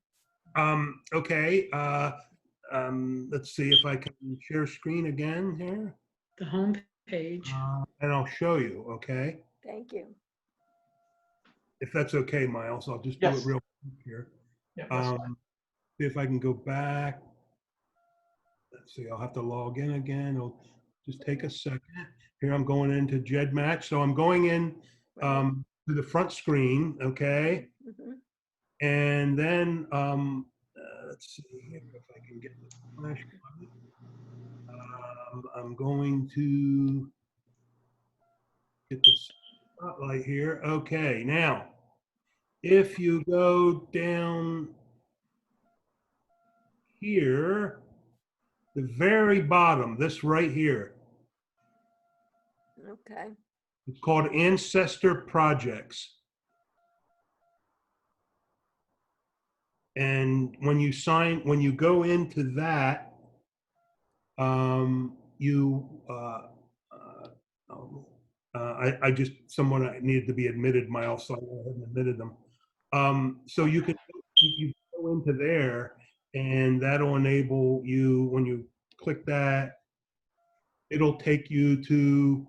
Okay. Let's see if I can share screen again here. The home page. And I'll show you, okay? Thank you. If that's okay, Miles, I'll just do Yes. it real quick here. Yeah, that's fine. See if I can go back. Let's see, I'll have to log in again. It'll just take a second. Here I'm going into GEDmatch. So I'm going in to the front screen, okay? And then, let's see here if I can get the flash button. I'm going to get the spotlight here. Okay, now, if you go down here, the very bottom, this right here, Okay. it's called Ancestor Projects. And when you go into that, I just, someone needed to be admitted, Miles, so I went ahead and admitted them. So you go into there, and that'll enable you, when you click that, it'll take you to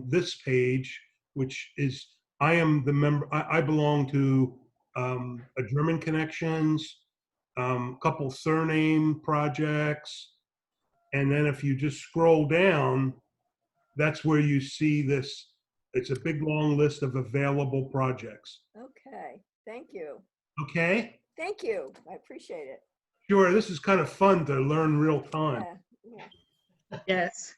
this page, which is, I am the member, I belong to a German Connections, couple surname projects, and then if you just scroll down, that's where you see this. It's a big long list of available projects. Okay. Thank you. Okay? Thank you. I appreciate it. Sure, this is kind of fun to learn real time. Yeah. Yes.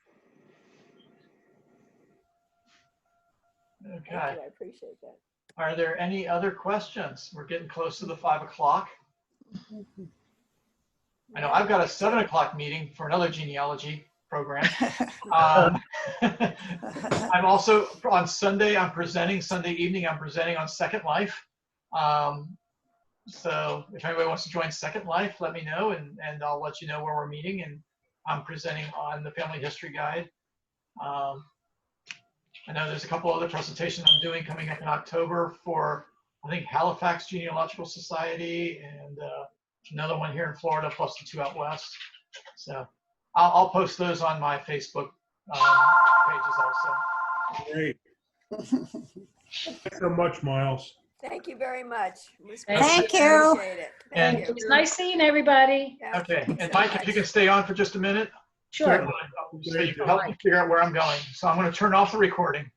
Okay. Thank you. I appreciate that. Are there any other questions? We're getting close to the 5 o'clock. I know I've got a 7 o'clock meeting for another genealogy program. I'm also on Sunday, Sunday evening, I'm presenting on Second Life. So if anybody wants to join Second Life, let me know, and I'll let you know where we're meeting. And I'm presenting on the Family History Guide. I know there's a couple other presentations I'm doing coming up in October for, I think, Halifax Genealogical Society, and another one here in Florida, plus the 2 out west. So I'll post those on my Facebook pages also. Great. Thanks so much, Miles. Thank you very much. Thank you. Appreciate it. And Thank you. It's nice seeing everybody. Yeah. okay, and Mike, if you can stay on for just a minute. Sure. So you can help me figure out where I'm going. So I'm going to turn off the recording.